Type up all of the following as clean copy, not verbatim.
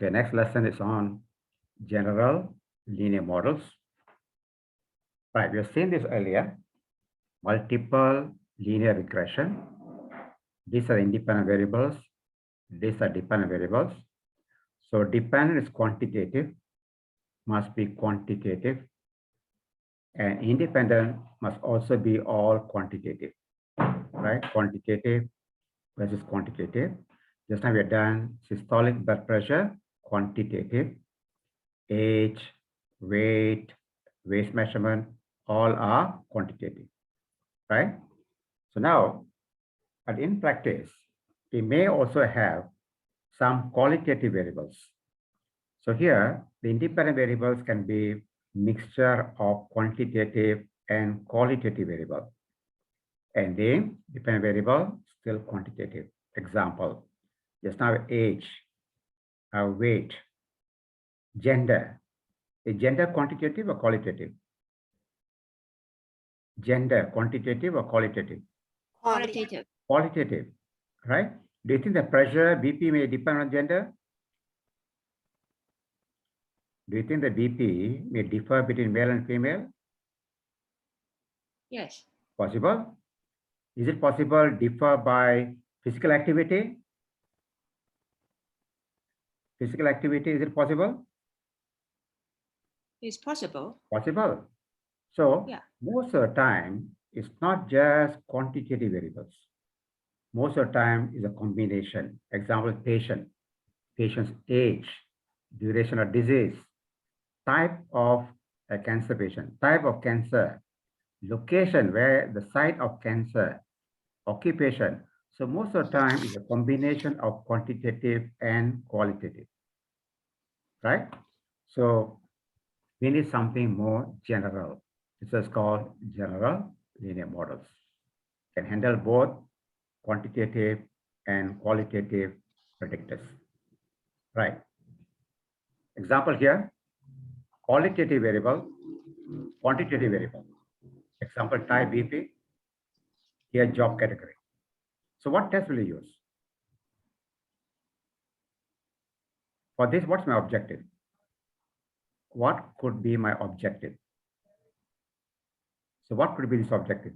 Okay, next lesson is on general linear models. Right, we have seen this earlier. Multiple linear regression. These are independent variables. These are dependent variables. So dependent is quantitative, must be quantitative. And independent must also be all quantitative, right? Quantitative versus quantitative. Just now we have done systolic blood pressure, quantitative, age, weight, waist measurement, all are quantitative, right? So now, but in practice, we may also have some qualitative variables. So here, the independent variables can be mixture of quantitative and qualitative variable. And the dependent variable still quantitative. Example, just now age, weight, gender. Is gender quantitative or qualitative? Gender quantitative or qualitative? Qualitative. Qualitative, right? Do you think the pressure, BP may depend on gender? Do you think the BP may differ between male and female? Yes. Possible? Is it possible differ by physical activity? Physical activity, is it possible? It's possible. Possible. So Yeah. most of the time, it's not just quantitative variables. Most of the time is a combination. Example, patient's age, duration of disease, type of a cancer patient, type of cancer, location where the site of cancer, occupation. So most of the time is a combination of quantitative and qualitative, right? So we need something more general. This is called general linear models. Can handle both quantitative and qualitative predictors, right? Example here, qualitative variable, quantitative variable. Example, type BP, here job category. So what test will you use? For this, what's my objective? What could be my objective? So what could be this objective?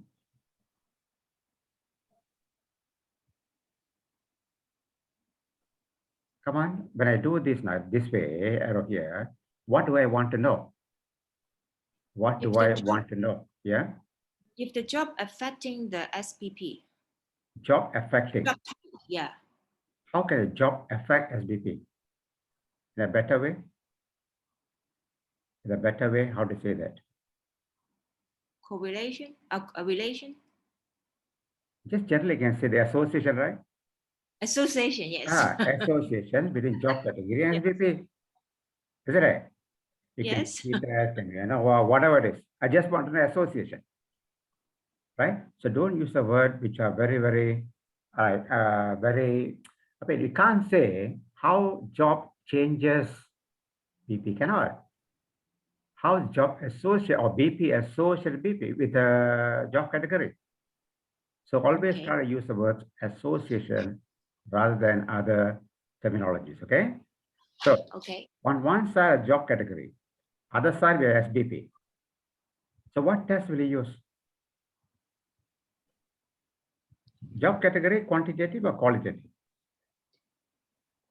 Come on, when I do this now, this way, arrow here, what do I want to know? What do I want to know? Yeah? If the job affecting the SPP. Job affecting. Yeah. How can a job affect SBP? In a better way? In a better way, how to say that? Correlation, a relation. Just generally can say the association, right? Association, yes. Association between job category and SBP. Is it right? You Yes. can see that and whatever it is. I just want to know association. Right? So don't use the word which are very, very, I mean, you can't say how job changes BP, cannot. How job associate or BP associate BP with the job category. So always Okay. try to use the word association rather than other terminologies, okay? So Okay. on one side, job category, other side, we have SBP. So what test will you use? Job category, quantitative or qualitative?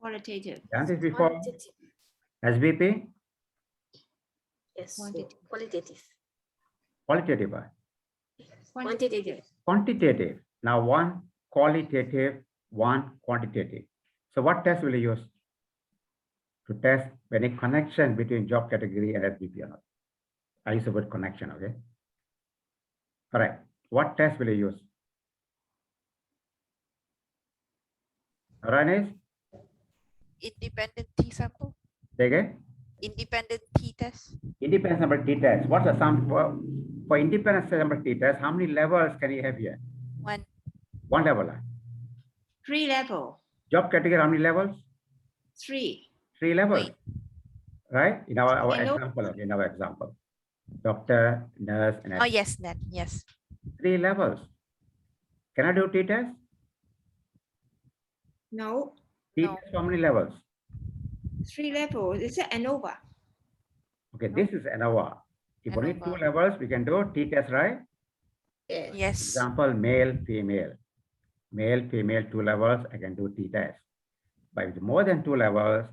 Qualitative. Done this before? SBP? Yes. Quantitative. Qualitative. Qualitative. Quantitative. Quantitative. Now one qualitative, one quantitative. So what test will you use to test any connection between job category and SBP or not? I use the word connection, okay? All right. What test will you use? Ranesh, Independent T sample. say again? Independent T test. Independent sample T test. What's the sum for independent sample T test? How many levels can you have here? One. One level. 3 level. Job category, how many levels? 3. 3 levels. Wait. Right? In our Hello? example, okay, in our example. Doctor, nurse, and Oh yes, then yes. 3 levels. Can I do T test? No. T No. test how many levels? 3 levels. Is it ANOVA? Okay, this is ANOVA. If only 2 ANOVA. levels, we can do t-test, right? Yes. Yes. Example, male, female. Male, female, 2 levels, I can do t-test. But if more than 2 levels,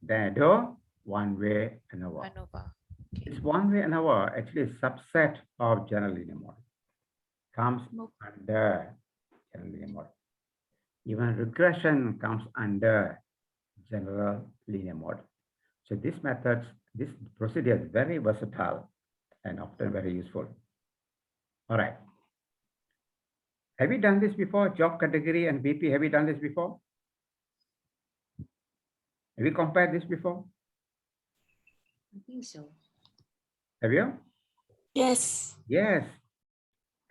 then I do one-way ANOVA. ANOVA. Okay. This one-way ANOVA actually is subset of general linear model. Comes No. under general linear model. Even regression comes under general linear model. So this procedure is very versatile and often very useful. All right. Have you done this before? Job category and BP, have you done this before? Have you compared this before? I think so. Have you? Yes. Yes.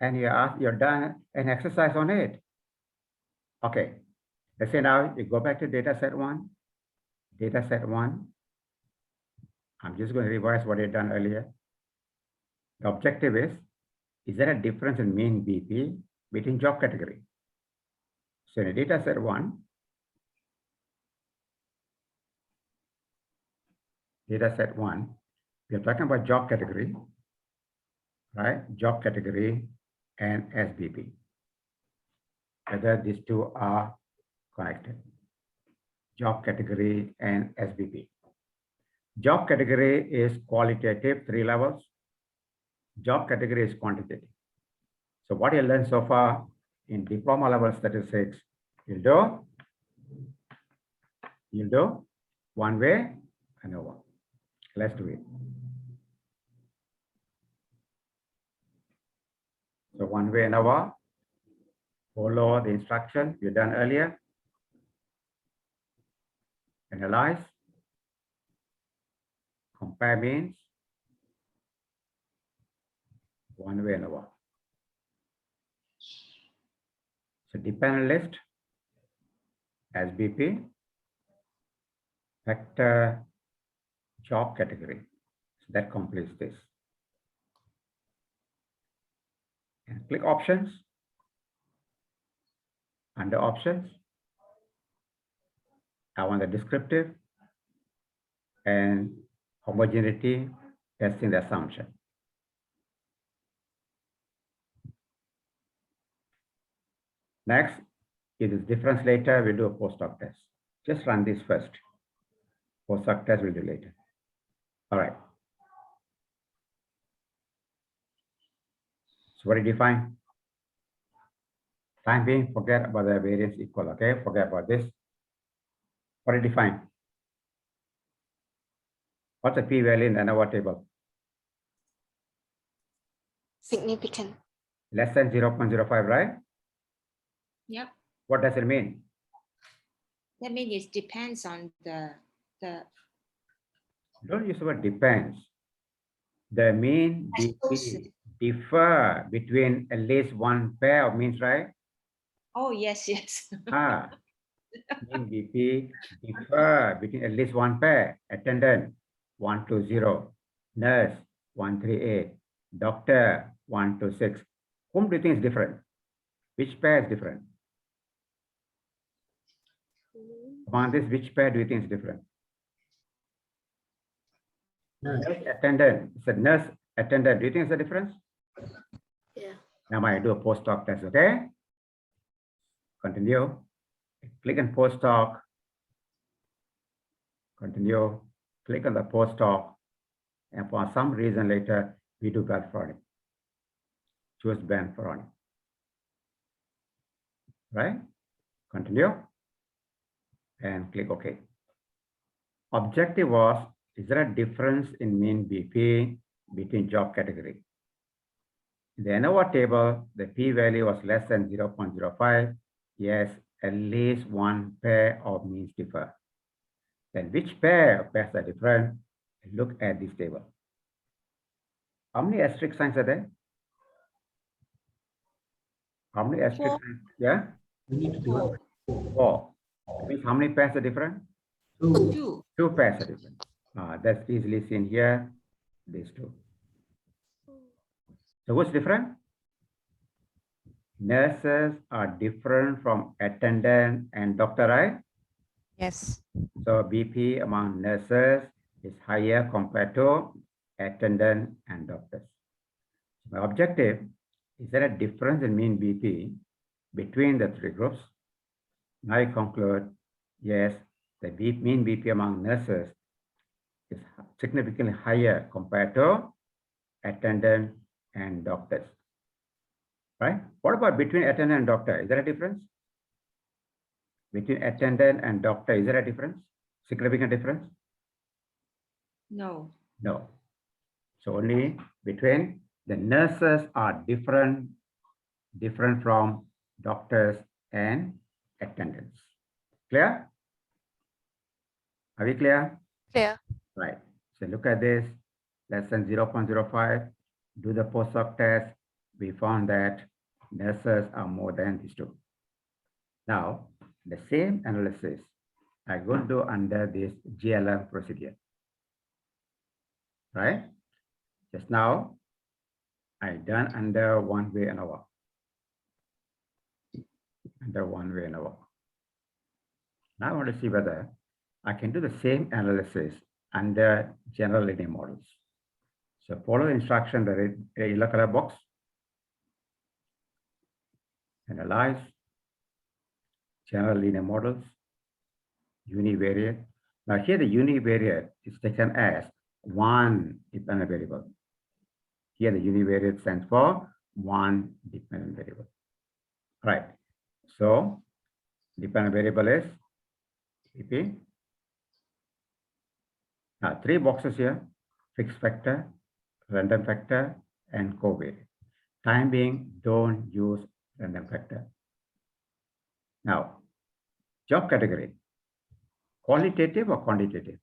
And you're done an exercise on it. Okay. Let's say now you go back to data set one. Data set one. I'm just going to revise what you've done earlier. The objective is there a difference in mean BP between job category? So in data set one, we're talking about job category, right? Job category and SBP. Whether these two are connected. Job category and SBP. Job category is qualitative, 3 levels. Job category is quantitative. So what you learned so far in diploma level statistics, you'll do one-way ANOVA. Let's do it. So one-way ANOVA, follow the instruction you done earlier. Analyze, compare means, one-way ANOVA. So dependent list, SBP, vector, job category. So that completes this. And click options. Under options, I want the descriptive and homogeneity testing the assumption. Next, if it's difference later, we'll do a post-hoc test. Just run this first. Post-hoc test we'll do later. All right. So what did you find? Time being, forget about the variance equal, okay? Forget about this. What did you find? What's the p-value in the ANOVA table? Significant. Less than 0.05, right? Yep. What does it mean? That means it depends on the Don't use the word depends. The mean BP differ between at least one pair of means, right? oh yes, yes. Mean BP differ between at least one pair. Attendant 120, nurse 138, doctor 126. Whom do you think is different? Which pair is different? Among this, which pair do you think is different? Nurse attendant. It's a nurse attendant. Do you think it's a difference? Yeah. Now I do a post-hoc test, okay? Continue. Click on post-hoc. Continue. Click on the post-hoc. And for some reason later, we do Bell-Ferroni. Choose Bell-Ferroni. Right? Continue. And click OK. Objective was, is there a difference in mean BP between job category? In the ANOVA table, the p-value was less than 0.05. Yes, at least one pair of means differ. Then which pair of pairs are different? Look at this table. How many asterisk signs are there? How many asterisk signs? Yeah? We need to do 4. That means how many pairs are different? 2. 2 pairs are different. That's easily seen here. These 2. So what's different? Nurses are different from attendant and doctor, right? Yes. So BP among nurses is higher compared to attendant and doctors. My objective is there a difference in mean BP between the three groups? Now I conclude, yes, the mean BP among nurses is significantly higher compared to attendant and doctors. Right? What about between attendant and doctor? Is there a difference? Between attendant and doctor, is there a difference? Significant difference? No. No. So only between the nurses are different from doctors and attendants. Clear? Are we clear? Clear. Right. So look at this. Lesson 0.05. Do the post-hoc test. We found that nurses are more than these two. Now, the same analysis I going to do under this GLM procedure. Right? Just now, I done under one way an hour. Under one way an hour. Now I want to see whether I can do the same analysis under general linear models. So follow the instruction, the yellow color box. Analyze general linear models, univariate. Now here the univariate is taken as one dependent variable. Here the univariate stands for one dependent variable. Right. So dependent variable is BP. Now three boxes here: fixed factor, random factor, and covariate. Time being, don't use random factor. Now, job category, qualitative or quantitative?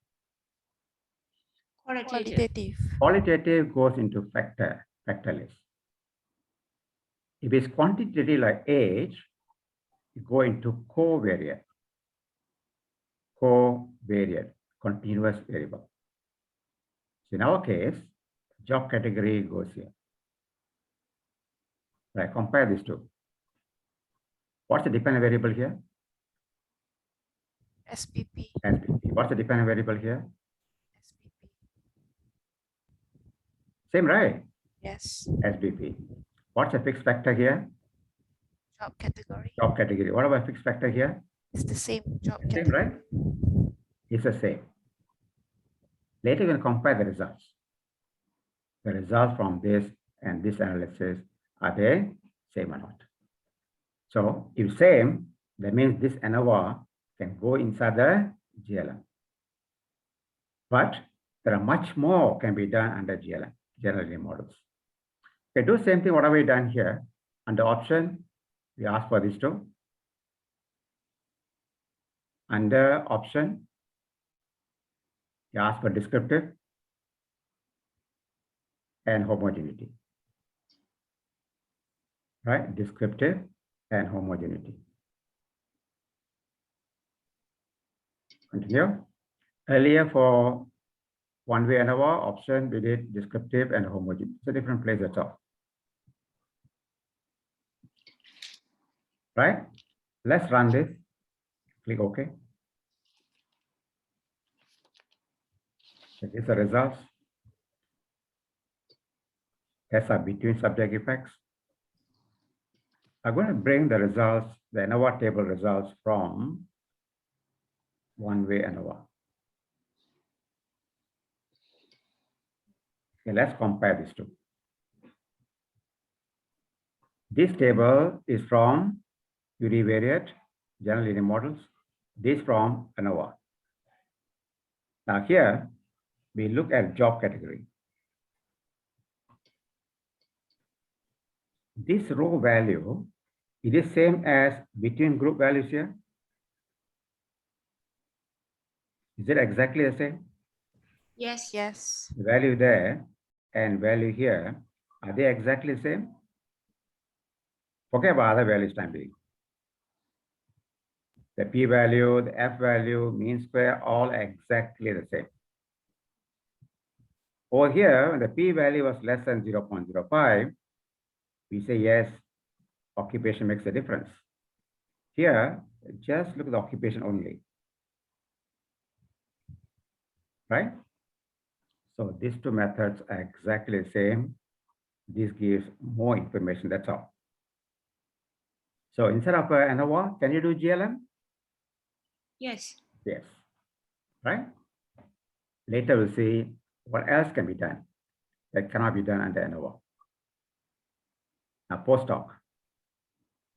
Qualitative. Qualitative. Qualitative goes into factor list. If it's quantitative like age, you go into covariate, continuous variable. So in our case, job category goes here. Right, compare these two. What's the dependent variable here? SPP. SPP. What's the dependent variable here? SPP. Same, right? Yes. SBP. What's the fixed factor here? Job category. Job category. What about fixed factor here? It's the same job Same, category. right? It's the same. Later, we'll compare the results. The results from this and this analysis, are they same or not? So if same, that means this ANOVA can go inside the GLM. But there are much more can be done under GLM, general linear models. Okay, do the same thing what have we done here. Under option, we ask for these two. Under option, you ask for descriptive and homogeneity. Right? Descriptive and homogeneity. Continue. Earlier for one way ANOVA option, we did descriptive and homogeneity. It's a different place at all. Right? Let's run this. Click OK. Check the results. Tests are between subject effects. I'm going to bring the results, the ANOVA table results from one way ANOVA. Okay, let's compare these two. This table is from univariate, general linear models. This from ANOVA. Now here, we look at job category. This row value, it is same as between group values here. Is it exactly the same? Yes. Yes. The value there and value here, are they exactly the same? Forget about other values time being. The p-value, the f-value, mean square, all exactly the same. Over here, when the p-value was less than 0.05, we say yes, occupation makes a difference. Here, just look at the occupation only. right? So these two methods are exactly the same. This gives more information, that's all. So instead of ANOVA, can you do GLM? Yes. Yes, right? Later we'll see what else can be done that cannot be done under ANOVA. Now post-hoc,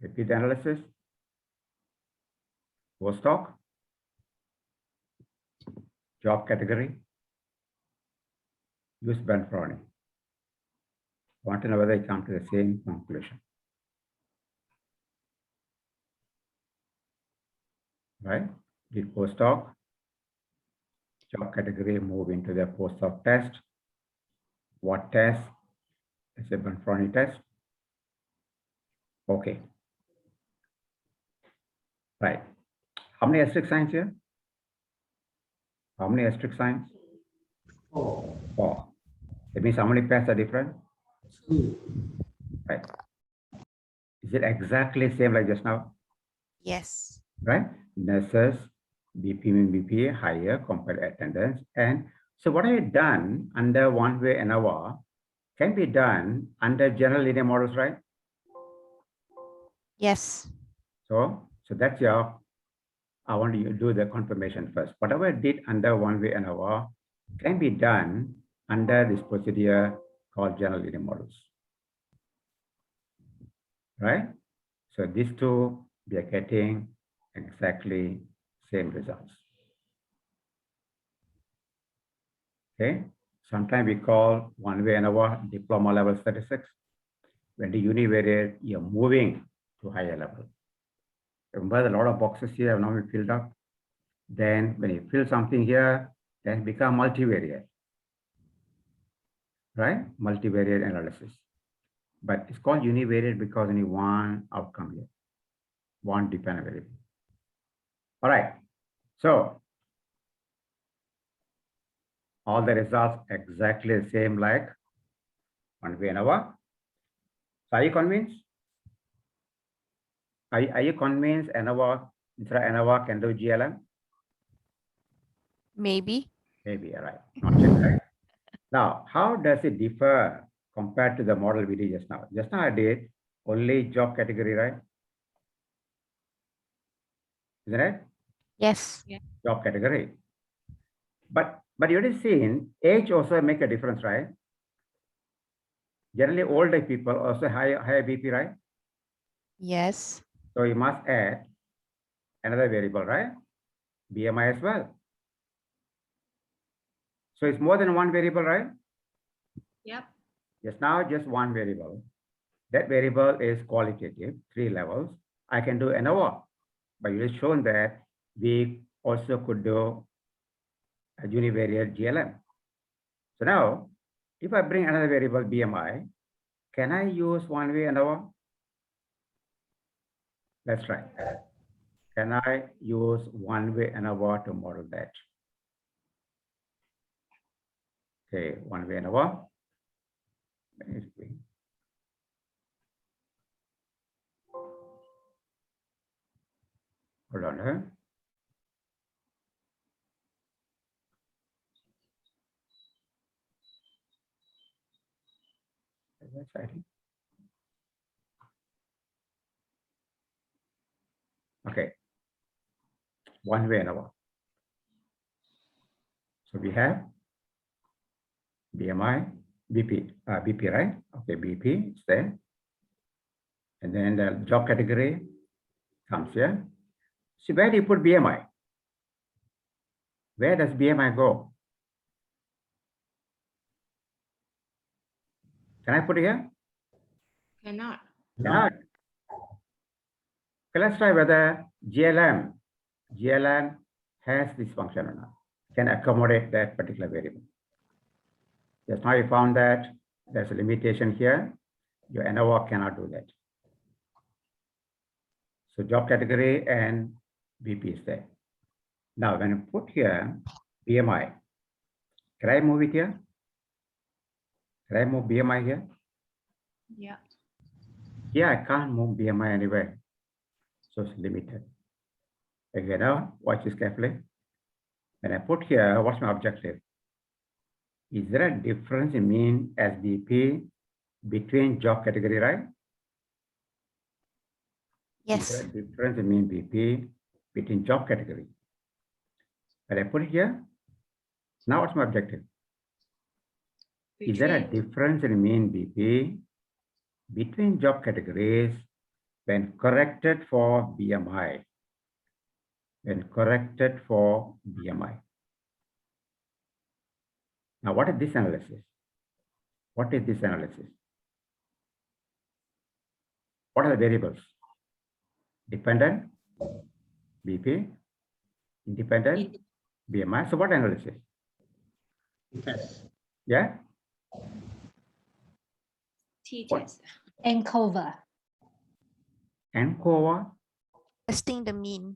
repeat the analysis. Post-hoc, job category, use Benfroni. Want to know whether you come to the same conclusion. Right? Did post-hoc, job category, move into the post-hoc test. What test? It's a Benfroni test. Okay. Right. How many asterisk signs here? How many asterisk signs? 4. 4. That means how many pairs are different? 2. Right. Is it exactly same like just now? Yes. Right? Nurses, BP mean BP higher compared to attendance. And so what I have done under one-way ANOVA can be done under general linear models, right? Yes. So that's your, I want you to do the confirmation first. Whatever I did under one-way ANOVA can be done under this procedure called general linear models. Right? So these two, we are getting exactly same results. Okay. Sometimes we call one-way ANOVA diploma level statistics. When the univariate, you're moving to higher level. Remember, a lot of boxes here have now been filled up. Then when you fill something here, then become multivariate. Right? Multivariate analysis. But it's called univariate because only one outcome here, one dependent variable. All right. So all the results exactly the same like one-way ANOVA. So are you convinced? Are you convinced ANOVA, instead of ANOVA can do GLM? Maybe. Maybe, all right. Not yet, right? Now, how does it differ compared to the model we did just now? Just now I did only job category, right? Isn't it? Yes. Job category. But you already seen age also make a difference, right? Generally, older people also higher BP, right? Yes. So you must add another variable, right? BMI as well. So it's more than one variable, right? Yep. Just now, just one variable. That variable is qualitative, 3 levels. I can do ANOVA, but you have shown that we also could do a univariate GLM. So now, if I bring another variable BMI, can I use one-way ANOVA? That's right. Can I use one-way ANOVA to model that? Okay, one-way ANOVA. Hold on, huh? That's right. Okay, one-way ANOVA. So we have BMI, BP, right? Okay, BP is there. And then the job category comes here. So where do you put BMI? Where does BMI go? Can I put it here? Cannot. Cannot. Okay, let's try whether GLM has this function or not. Can accommodate that particular variable. Just now you found that there's a limitation here. Your ANOVA cannot do that. So job category and BP is there. Now when you put here BMI, can I move it here? Can I move BMI here? Yeah. Here I can't move BMI anywhere. So it's limited. Again, now watch this carefully. When I put here, what's my objective? Is there a difference in mean SBP between job category, right? Is there Yes. a difference in mean BP between job category? But I put it here. Now what's my objective? Is there a Between difference in mean BP between job categories when corrected for BMI? When corrected for BMI. Now, what is this analysis? What is this analysis? What are the variables? Dependent, BP, independent, in BMI. So what analysis? Yes. Yeah? T What? test. ANCOVA. ANCOVA. Testing the mean.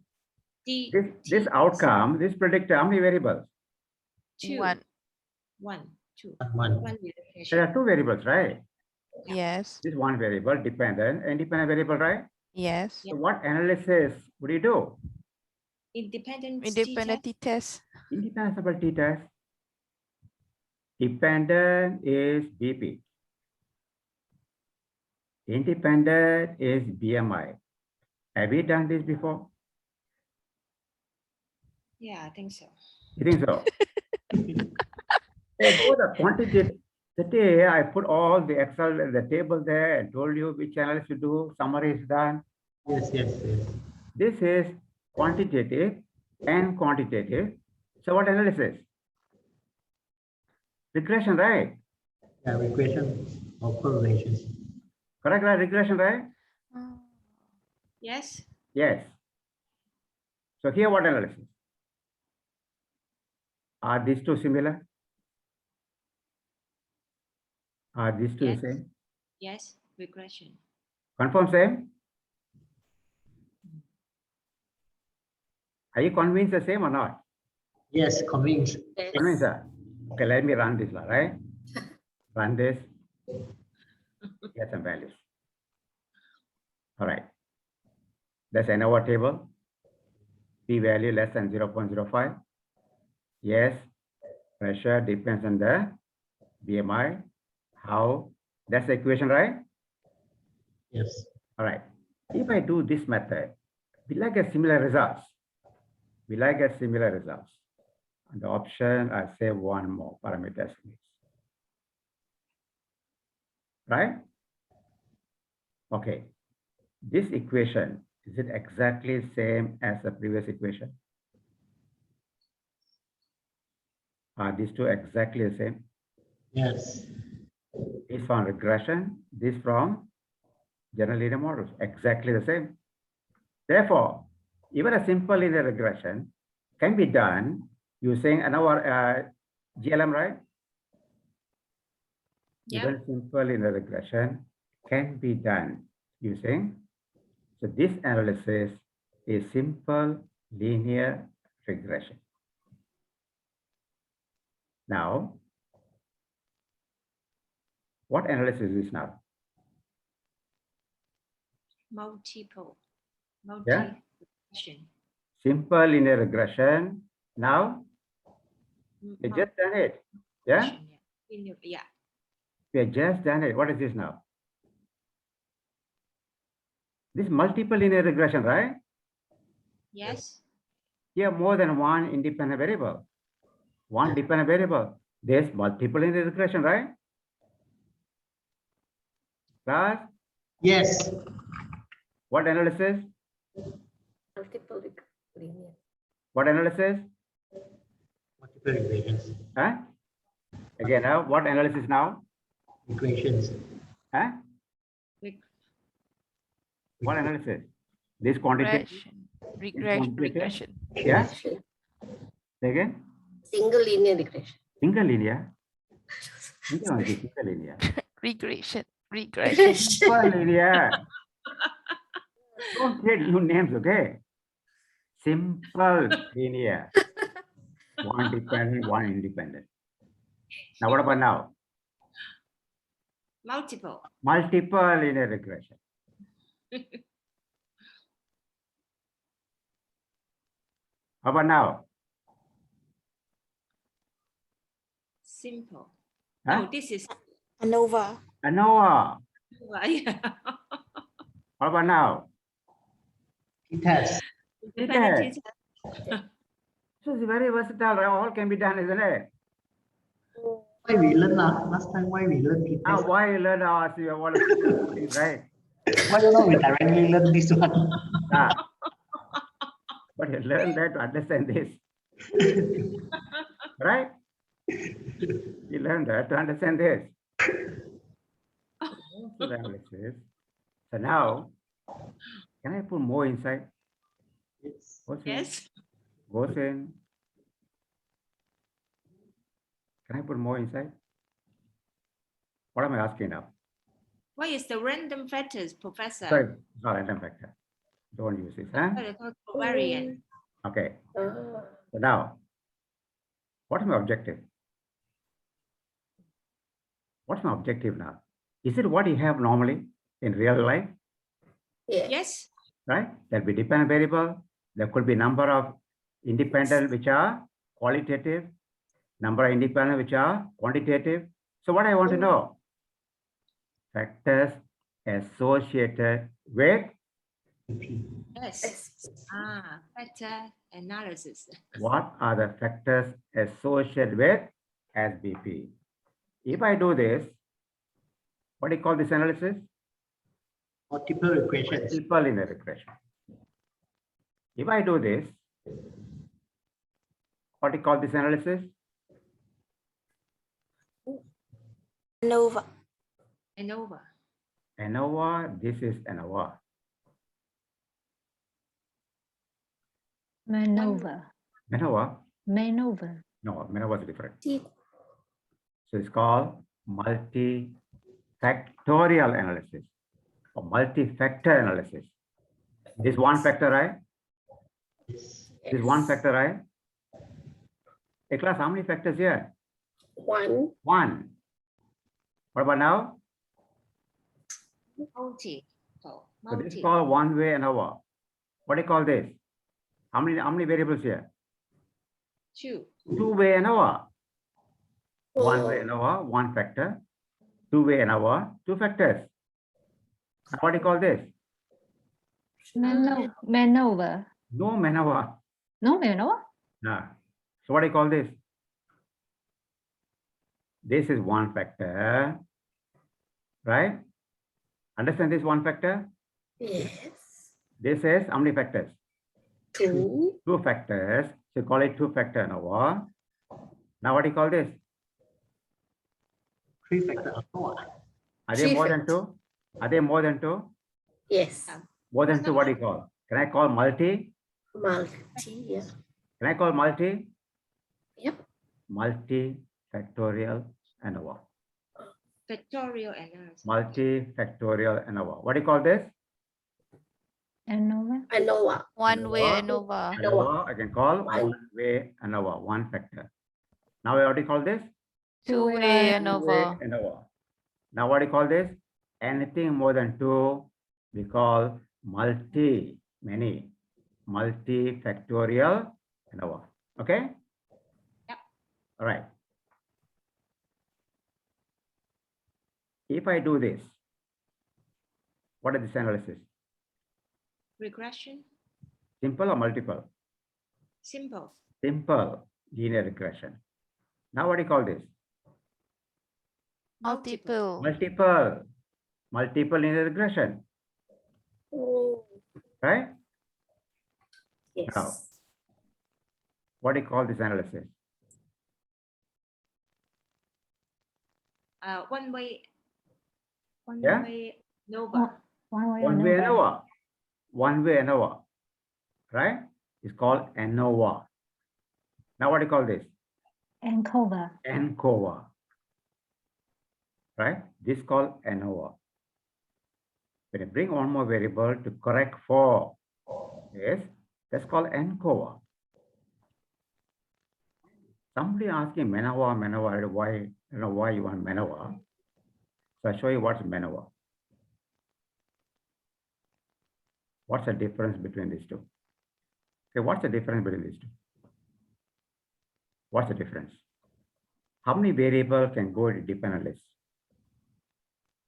D This T outcome, this predictor, how many variables? two. One. Two. One. One There verification. are two variables, right? Yes. This one variable, dependent, independent variable, right? Yes. So what analysis would you do? Independent T Independent test. test. Independent sample t-test. Dependent is BP. Independent is BMI. Have we done this before? Yeah, I think so. You think so? For the quantitative, the day I put all the Excel, the table there and told you which analysis to do, summary is done. Yes, yes, yes. This is quantitative and quantitative. So what analysis? Regression, right? Yeah, regression or correlations. Correct, right? Regression, right? Oh. Yes. Yes. So here what analysis? Are these two similar? Are these two Yes. the same? Yes. Regression. Confirm same? Are you convinced the same or not? Yes, convinced. Convinced, sir? Okay, let me run this, right? Run this. Get some values. All right. That's ANOVA table. P-value less than 0.05. Yes, pressure depends on the BMI. How? That's the equation, right? Yes. All right. If I do this method, will I get similar results? Will I get similar results? And the option, I say one more parameter estimates. Right? Okay. This equation, is it exactly same as the previous equation? Are these two exactly the same? Yes. This from regression, this from general linear models, exactly the same. Therefore, even a simple linear regression can be done using another GLM, right? Yeah. Even simple linear regression can be done using. So this analysis is simple linear regression. Now, what analysis is this now? Multiple. Yeah. Multi-regression. Simple linear regression. Now, we just done it. Yeah, Yeah. we have just done it. What is this now? This multiple linear regression, right? Yes. Here more than one independent variable. One dependent variable. There's multiple linear regression, right? Plus, Yes. what analysis? Multiple linear. What analysis? Multiple regressions. Huh? Again, now what analysis now? Regressions. Huh? Reg- What analysis? This quantitative. Regression. Quantitative? Regression. Yeah. Again, Single linear regression. single linear. Single linear. Regression. Regression. Simple linear. Don't create new names, okay? Simple linear. One dependent, one independent. Now what about now? Multiple. Multiple linear regression. How about now? Simple. Huh? Oh, this is ANOVA. ANOVA. yeah. How about now? T-test. Independent T-test. teacher. So it's very versatile, right? All can be done, isn't it? Why we learn last time? Why we learn Now, T-test? why you learn all you want to do things, right? Why not we directly learn this one? Ah. But you learn that to understand this, right? You learn that to understand this. So the analysis. So now, can I put more inside? Yes. Goes in, Yes. goes in. Can I put more inside? What am I asking now? What is the random factors, Professor? Sorry, it's not random factor. Don't use this, huh? What is called covariant? Okay. Ah, So now, what is my objective? What's my objective now? Is it what you have normally in real life, yes. Yes. right? There'll be dependent variable. There could be number of independent which are qualitative, number of independent which are quantitative. So what I want to know? Factors associated with Yes. Yes. Factor analysis. what are the factors associated with SBP. If I do this, what do you call this analysis? Multiple regressions. Multiple linear regression. If I do this, what do you call this analysis? ANOVA. ANOVA. ANOVA, this is ANOVA. Maneuver. ANOVA, Maneuver. no, ANOVA is different. T- So it's called multifactorial analysis or multi-factor analysis. This one factor, right? Yes. This one factor, right? Hey class, how many factors here? One. One. What about now? Multi. Oh, So this is multi. called one-way ANOVA. What do you call this? How many variables here? Two. Two-way ANOVA. One-way Oh, ANOVA, one factor. Two-way ANOVA, two factors. Now what do you call this? Maneuver. No ANOVA. No maneuver. Nah. So what do you call this? This is one factor, right? Understand this one factor? yes. This is how many factors? Two. Two factors. So call it two factor ANOVA. Now what do you call this? Three factor ANOVA. Are they Three more than factors. two? Are they more than two? Yes. More than two, what do you call? Can I call multi? Multi. Yeah. Can I call multi? Yep. Multifactorial ANOVA. Factorial analysis. Multifactorial ANOVA. What do you call this? ANOVA. ANOVA. One-way ANOVA. ANOVA. ANOVA, I can call One. one-way ANOVA, one factor. Now what do you call this? Two-way Two-way ANOVA. ANOVA. Now what do you call this? Anything more than two, we call many, multifactorial ANOVA. Okay? Yep. All right. If I do this, what is this analysis? Regression. Simple or multiple? Simple. Simple linear regression. Now what do you call this? Multiple. Multiple linear regression, Oh, right? yes. Now, what do you call this analysis? One way. One Yeah? way ANOVA. One-way ANOVA. One-way ANOVA, right? It's called ANOVA. Now what do you call this? ANCOVA. ANCOVA, right? This is called ANOVA. When you bring one more variable to correct for, yes, that's called ANCOVA. Somebody asking MANOVA, why, why you want MANOVA? So I'll show you what's MANOVA. What's the difference between these two? Okay, what's the difference between these two? What's the difference? How many variables can go in dependent list?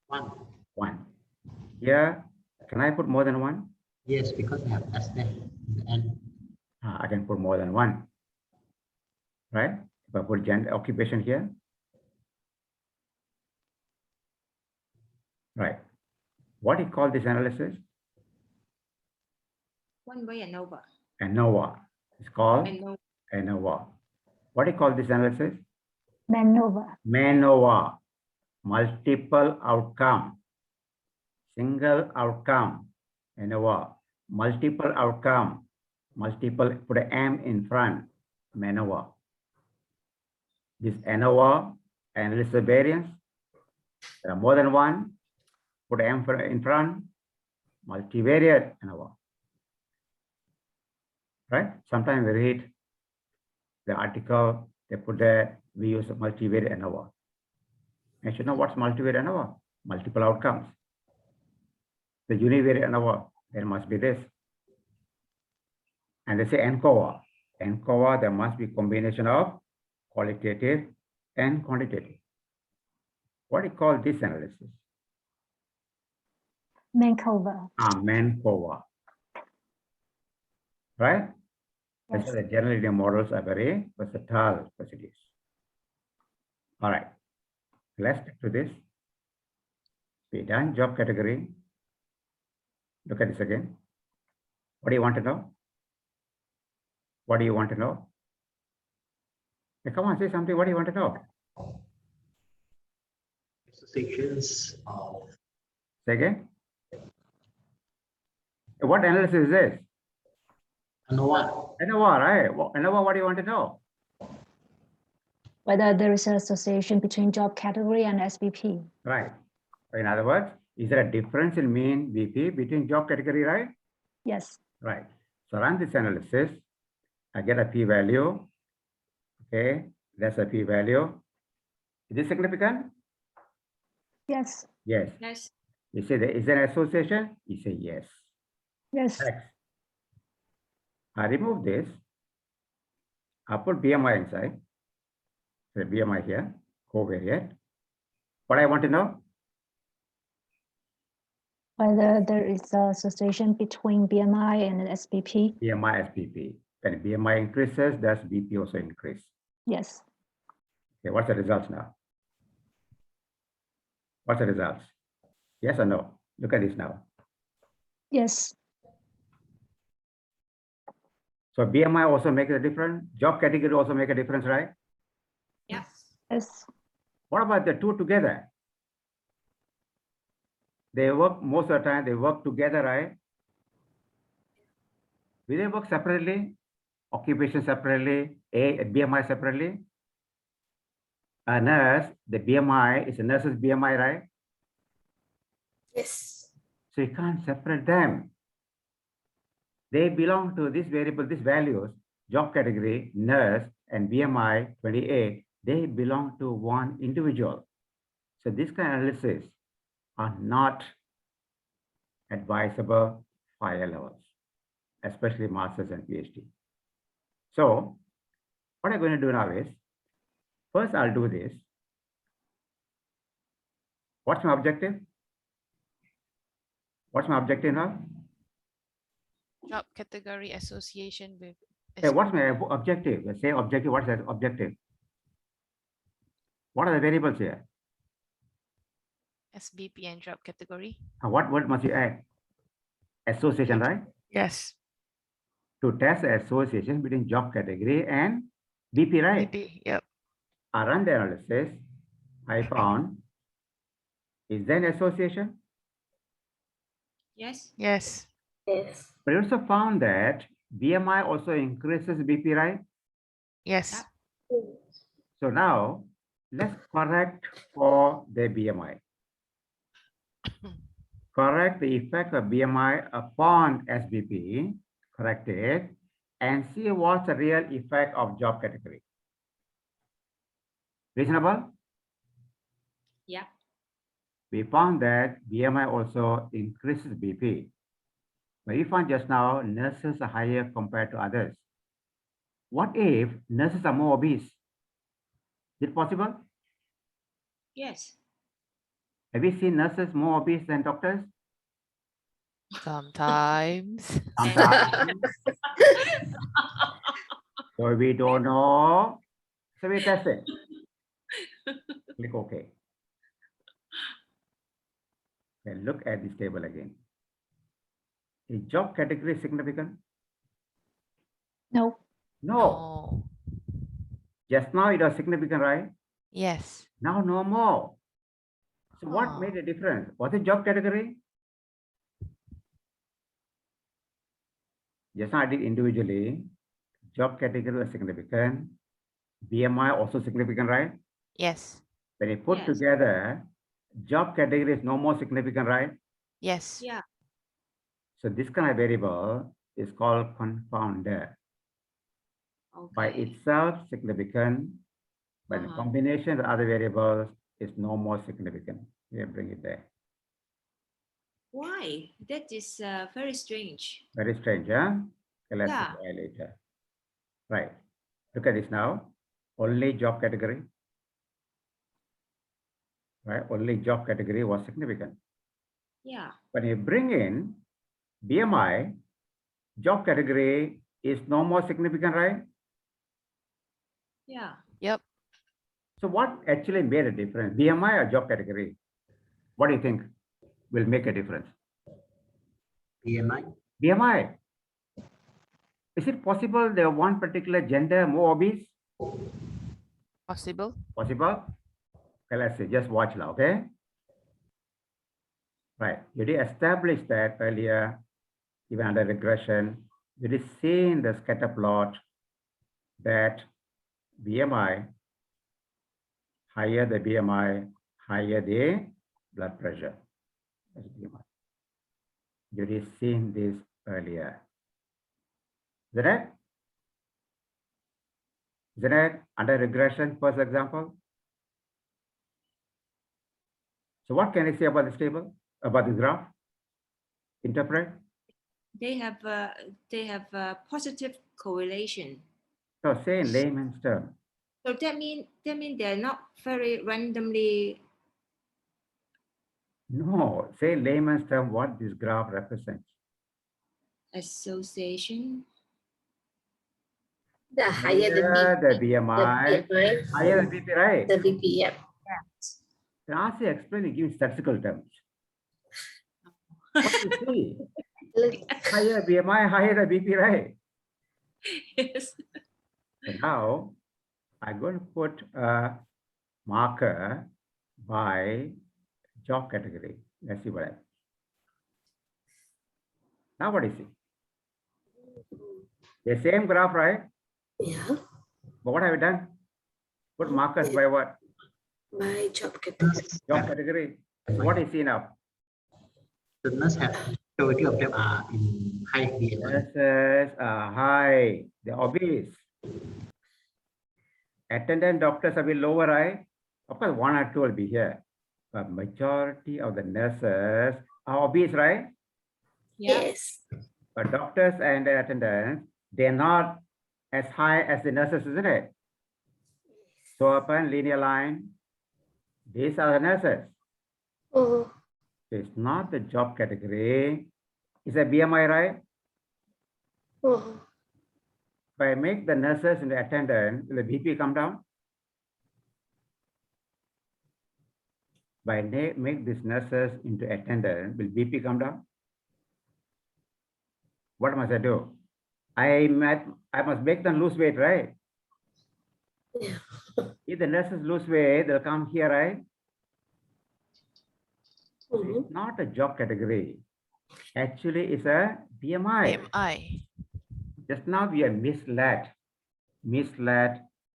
One. One. Here, can I put more than one? Yes, because I have S there in the end. I can put more than one, right? If I put gender occupation here, right? What do you call this analysis? One way ANOVA. ANOVA. It's called ANOVA. ANOVA. What do you call this analysis? MANOVA. MANOVA. Multiple outcome. Single outcome. ANOVA. Multiple outcome. Multiple, put an M in front. MANOVA. This ANOVA, analysis variance. There are more than one. Put M in front. Multivariate ANOVA. Right? Sometimes we read the article, they put there, we use a multivariate ANOVA. You should know what's multivariate ANOVA? Multiple outcomes. The univariate ANOVA, there must be this. And they say ANCOVA. ANCOVA, there must be combination of qualitative and quantitative. What do you call this analysis? MANCOVA. MANCOVA. Right? Yes. That's why the general linear models are very versatile facilities. All right, let's stick to this. We done job category. Look at this again. What do you want to know? What do you want to know? Hey, come on, say something. What do you want to know? Associations of Say again. What analysis is this? ANOVA. ANOVA, right? ANOVA, what do you want to know? Whether there is an association between job category and SBP. Right. In other words, is there a difference in mean BP between job category, right? Yes. Right. So run this analysis. I get a p-value. Okay, that's a p-value. Is this significant? Yes. Yes. Yes. You say there is an association? You say yes. Yes. Next. I remove this. I put BMI inside. The BMI here, covariate. What I want to know? Whether there is an association between BMI and SBP. BMI SPP. When BMI increases, does BP also increase? Yes. Okay, what's the results now? What's the results? Yes or no? Look at this now. Yes. So BMI also makes a difference. Job category also make a difference, right? Yeah. Yes. What about the two together? They work most of the time, they work together, right? Will they work separately? Occupation separately, BMI separately? A nurse, the BMI is a nurse's BMI, right? Yes. So you can't separate them. They belong to this variable, these values, job category, nurse, and BMI 28, they belong to one individual. So this kind of analysis are not advisable for higher levels, especially masters and PhD. So what I'm going to do now is, first I'll do this. What's my objective? What's my objective now? Job category association with Hey, what's my objective? Let's say objective, what's that objective? What are the variables here? SBP and job category. What word must you add? Association, right? Yes. To test the association between job category and BP, right? BP, yep. I run the analysis. I found, is there an association? Yes. Yes. Yes. But I also found that BMI also increases BP, right? Yes. So now let's correct for the BMI. Correct the effect of BMI upon SBP, correct it, and see what's the real effect of job category. Reasonable? Yeah. We found that BMI also increases BP. But we found just now nurses are higher compared to others. What if nurses are more obese? Is it possible? Yes. Have you seen nurses more obese than doctors? Sometimes. Sometimes. So we don't know. So we test it. Click OK. And look at this table again. Is job category significant? No. No. No. Just now it was significant, right? Yes. Now no more. So what Huh. made a difference? Was it job category? Just now I did individually. Job category was significant. BMI also significant, right? Yes. When you put Yes. together, job category is no more significant, right? Yes. Yeah. So this kind of variable is called confounder. By Okay. itself significant, but in Uh-huh. combination with other variables is no more significant. We bring it there. Why? That is very strange. Very strange, huh? Okay, let's Yeah. see why later. Right. Look at this now. Only job category. Right? Only job category was significant. Yeah. When you bring in BMI, job category is no more significant, right? Yeah. Yep. So what actually made a difference? BMI or job category? What do you think will make a difference? BMI. BMI. Is it possible there one particular gender more obese? Possible. Possible? Okay, let's see. Just watch now, okay? Right. You did establish that earlier, even under regression. You did see in the scatter plot that BMI, higher the BMI, higher the blood pressure. That's BMI. You did seen this earlier. Is that it? Is that it? Under regression, first example. So what can I say about this table, about this graph? Interpret. They have a positive correlation. So say in layman's term. So that mean they're not very randomly. No, say in layman's term what this graph represents. Association. The higher the BMI, BMI, higher the BP, right? the BP, yeah. Can I ask you explain it in statistical terms? What do you see? Higher BMI, higher the BP, right? Yes. So now I'm going to put a marker by job category. Let's see what happens. Now what do you see? The same graph, right? Yeah, But what have you done? Put markers by what? by job category. Job category. So what do you see now? The nurse have majority of them are in high BMI. Nurses are high, they're obese. Attendant doctors are a bit lower, right? Of course, one or two will be here. But majority of the nurses are obese, right? Yeah. Yes. But doctors and the attendants, they're not as high as the nurses, isn't it? So upon linear line, these are the nurses. Oh, It's not the job category. It's a BMI, right? oh, If I make the nurses and the attendant, will the BP come down? By make these nurses into attendant, will BP come down? What must I do? I must make them lose weight, right? yeah. If the nurses lose weight, they'll come here, right? Mhm. It's not a job category. Actually, it's a BMI. BMI. Just now we are misled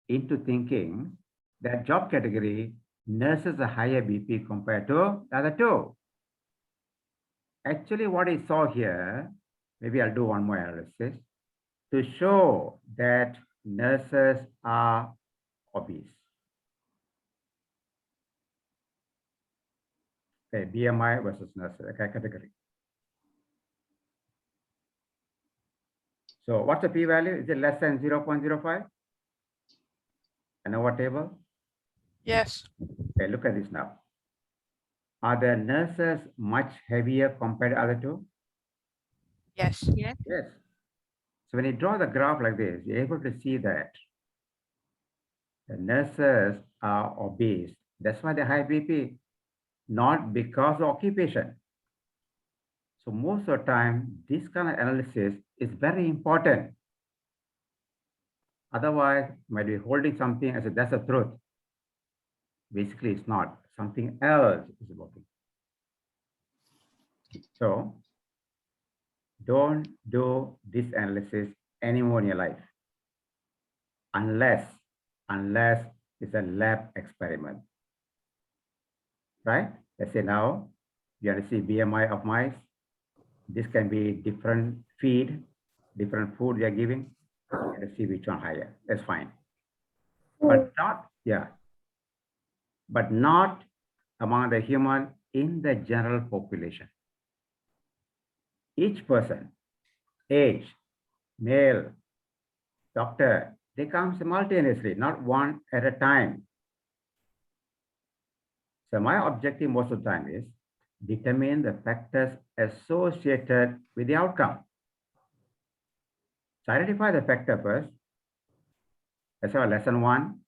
into thinking that job category nurses a higher BP compared to the other two. Actually, what I saw here, maybe I'll do one more analysis to show that nurses are obese. Okay, BMI versus nurses, okay, category. So what's the p-value? Is it less than 0.05? And our table? Yes. Okay, look at this now. Are the nurses much heavier compared to other two? Yes. Yes. Yes. So when you draw the graph like this, you're able to see that the nurses are obese. That's why they high BP, not because of occupation. So most of the time, this kind of analysis is very important. Otherwise, might be holding something as a that's the truth. Basically, it's not. Something else is working. So don't do this analysis anymore in your life unless it's a lab experiment, right? Let's say now you want to see BMI of mice. This can be different feed, different food you're giving. Let's see which one higher. That's fine. But not, yeah. But not among the human in the general population. Each person, age, male, doctor, they come simultaneously, not one at a time. So my objective most of the time is determine the factors associated with the outcome. So identify the factor first. That's our lesson 1.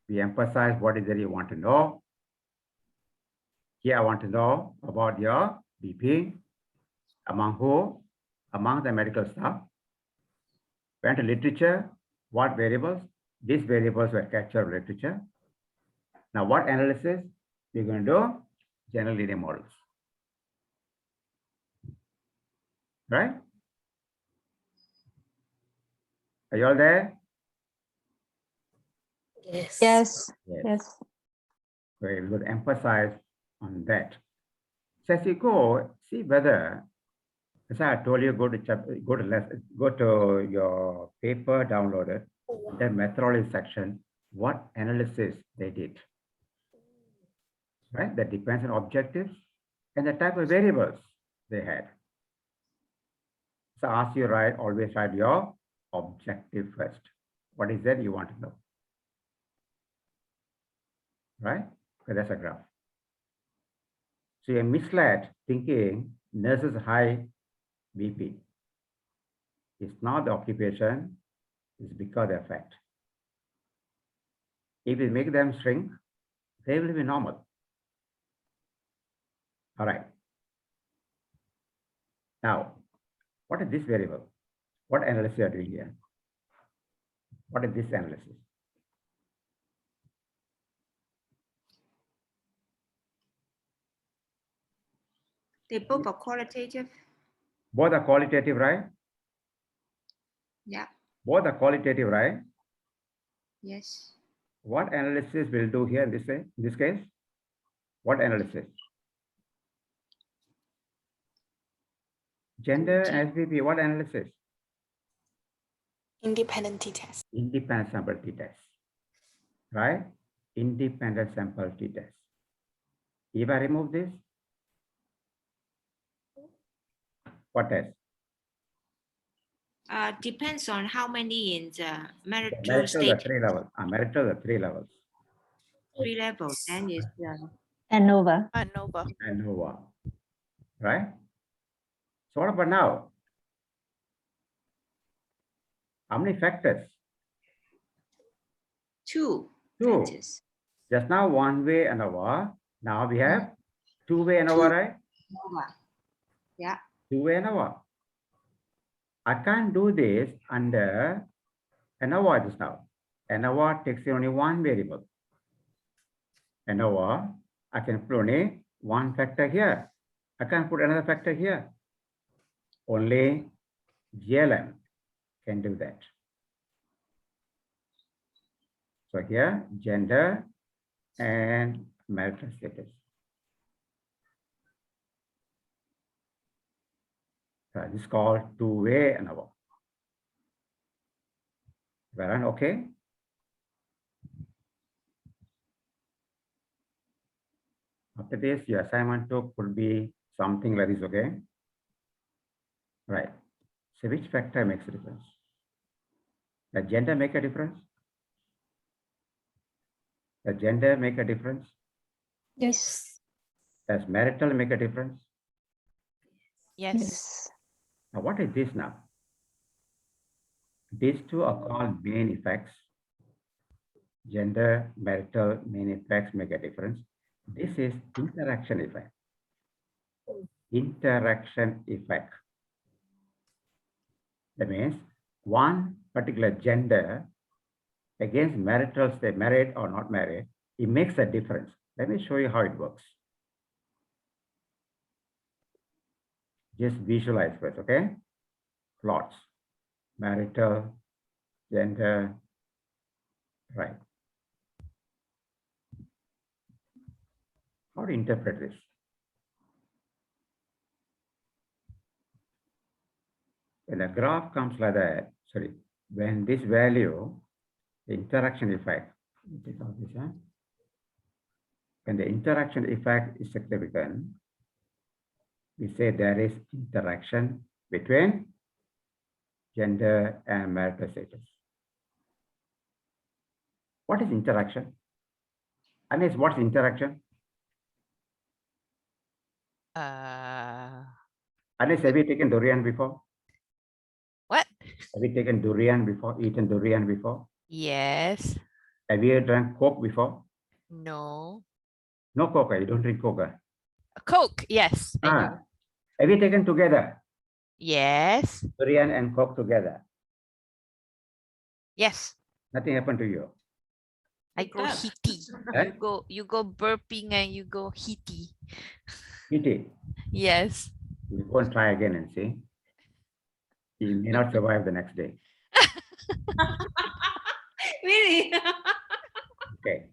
We emphasize what is it you want to know. Here I want to know about your BP. Among who? Among the medical staff. Went to literature. What variables? These variables were captured in literature. Now what analysis? We're going to do general linear models. Right? Are you all there? Yes. Yes. Yes. Very good. Emphasize on that. So as you go, see whether, as I told you, go to your paper, download it, the methodology section, what analysis they did. Right? That depends on objectives and the type of variables they had. So ask you write, always write your objective first. What is that you want to know? Right? Because that's a graph. So you're misled thinking nurses high BP. It's not the occupation, it's because of the effect. If we make them shrink, they will be normal. All right. Now, what is this variable? What analysis are you doing here? What is this analysis? They both are qualitative. Both are qualitative, right? Yeah. Both are qualitative, right? Yes. What analysis will do here in this case? What analysis? Gender and SBP, what analysis? Independent t-test. Independent sample t-test, right? Independent sample t-test. If I remove this, what test? Depends on how many in the marital Marital, state. the 3 levels. Marital, the 3 levels. 3 levels. Then is ANOVA. ANOVA. ANOVA, right? So what about now? How many factors? 2 2. factors. Just now one way ANOVA. Now we have 2-way ANOVA, right? ANOVA. Yeah. 2-way ANOVA. I can't do this under ANOVA just now. ANOVA takes only one variable. ANOVA, I can put only one factor here. I can't put another factor here. Only GLM can do that. So here, gender and marital status. So this is called 2-way ANOVA. Varun, okay? After this, your assignment 2 could be something like this, okay? Right. So which factor makes a difference? Does gender make a difference? Does gender make a difference? Yes. Does marital make a difference? Yes. Yes. Now, what is this now? These two are called main effects. Gender, marital, main effects make a difference. This is interaction effect. Interaction effect. That means one particular gender against marital, say married or not married, it makes a difference. Let me show you how it works. Just visualize first, okay? Plots, marital, gender, right. How to interpret this? When the graph comes like that, sorry, when this value, the interaction effect, take out this, huh? When the interaction effect is significant, we say there is interaction between gender and marital status. What is interaction? Unless what's interaction? Unless have you taken durian before? What? Have you taken durian before? Eaten durian before? Yes. Have you drank Coke before? No. No Coke, you don't drink Coke. Coke. Yes. I do. Have you taken together? Yes. Durian and Coke together. Yes. Nothing happened to you. I go Up. heaty. Eh? You go burping and you go heaty. Eat it. Yes. You go and try again and see. You may not survive the next day. Really? Okay.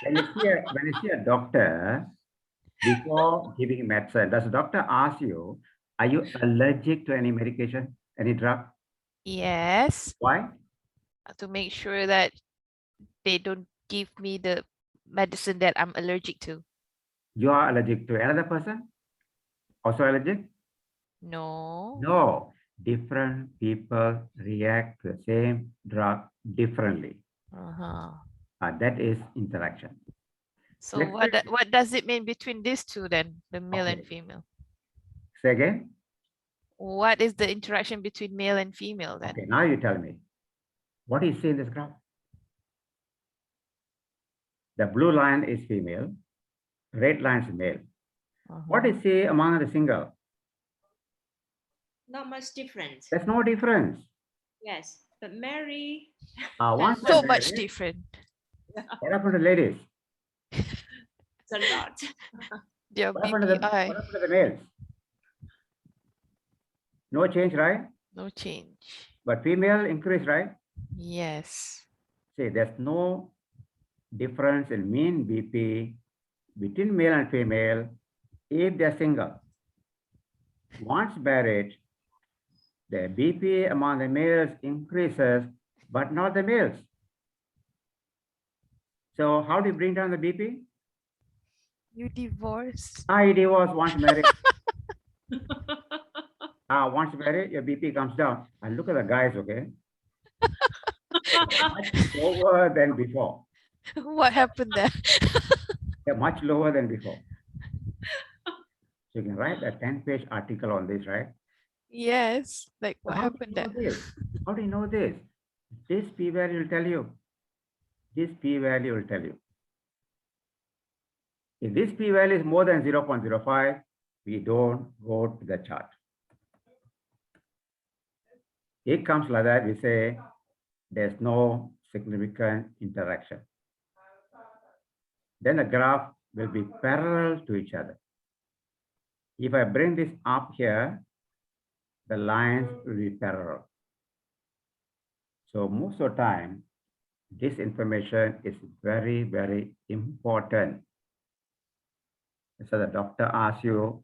When you see a doctor, before giving medicine, does the doctor ask you, are you allergic to any medication, any drug? Yes. Why? To make sure that they don't give me the medicine that I'm allergic to. You are allergic to another person? Also allergic? No. No. Different people react to the same drug differently. Uh-huh. That is interaction. So Let's what does it mean between these two then, the male and Okay. female? Say again. What is the interaction between male and female then? Okay, now you tell me. What do you see in this graph? The blue line is female, red line is male. What do Uh-huh. you see among the single? Not much difference. There's no difference. Yes, but Mary, Once So they're much married, different. what happened to ladies? it's a lot. Their What happened to the, BPI. what happened to the males? No change, right? No change. But female increase, right? Yes. See, there's no difference in mean BP between male and female if they're single. Once married, the BP among the males increases, but not the males. So how do you bring down the BP? You divorced. You divorce once married. Once married, your BP comes down. And look at the guys, okay? Much lower than before. What happened there? They're much lower than before. So you can write a 10-page article on this, right? Yes. Like So what how do happened you there? know this? How do you know this? This p-value will tell you. This p-value will tell you. If this p-value is more than 0.05, we don't go to the chart. It comes like that, we say there's no significant interaction. Then the graph will be parallel to each other. If I bring this up here, the lines will be parallel. So most of the time, this information is very, very important. So the doctor asks you,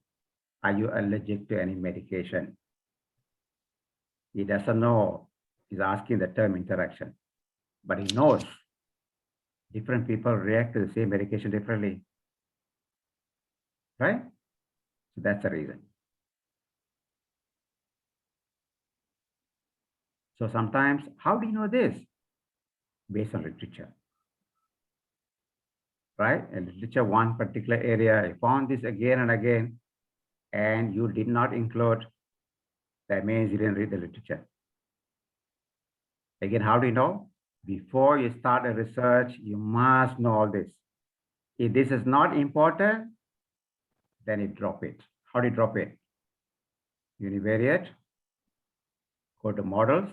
are you allergic to any medication? He doesn't know. He's asking the term interaction, but he knows different people react to the same medication differently, right? So that's the reason. So sometimes, how do you know this? Based on literature. right? In literature, one particular area, you found this again and again, and you did not include, that means you didn't read the literature. Again, how do you know? Before you start a research, you must know all this. If this is not important, then you drop it. How do you drop it? Univariate, go to models,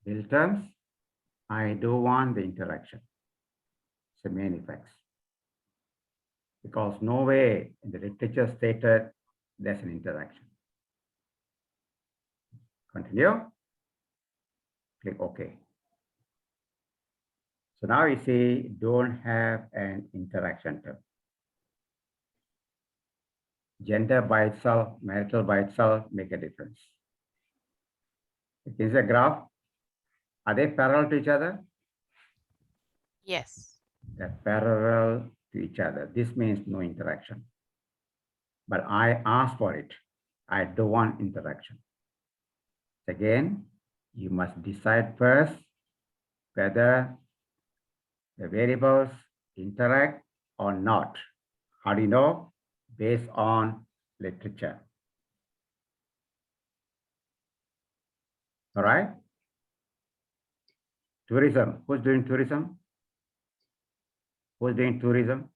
build terms. I do want the interaction. It's the main effects. Because no way in the literature stated there's an interaction. Continue. Click OK. So now you see, don't have an interaction term. Gender by itself, marital by itself make a difference. Is a graph. Are they parallel to each other? Yes. They're parallel to each other. This means no interaction. But I asked for it. I don't want interaction. Again, you must decide first whether the variables interact or not. How do you know? Based on literature. All right. Tourism. Who's doing tourism? Who's doing tourism?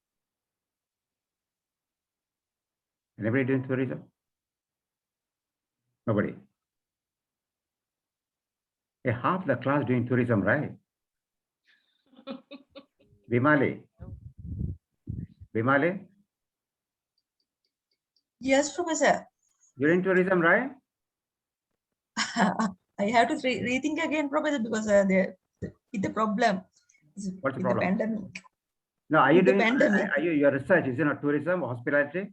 Anybody doing tourism? Nobody. Yeah, half the class doing tourism, right? Bimali. Bimali, Yes, Professor. you're in tourism, right? I have to rethink again, Professor, because the problem is What's the with problem? pandemic. No, are you With the doing, pandemic. are you, your research is in tourism, hospitality?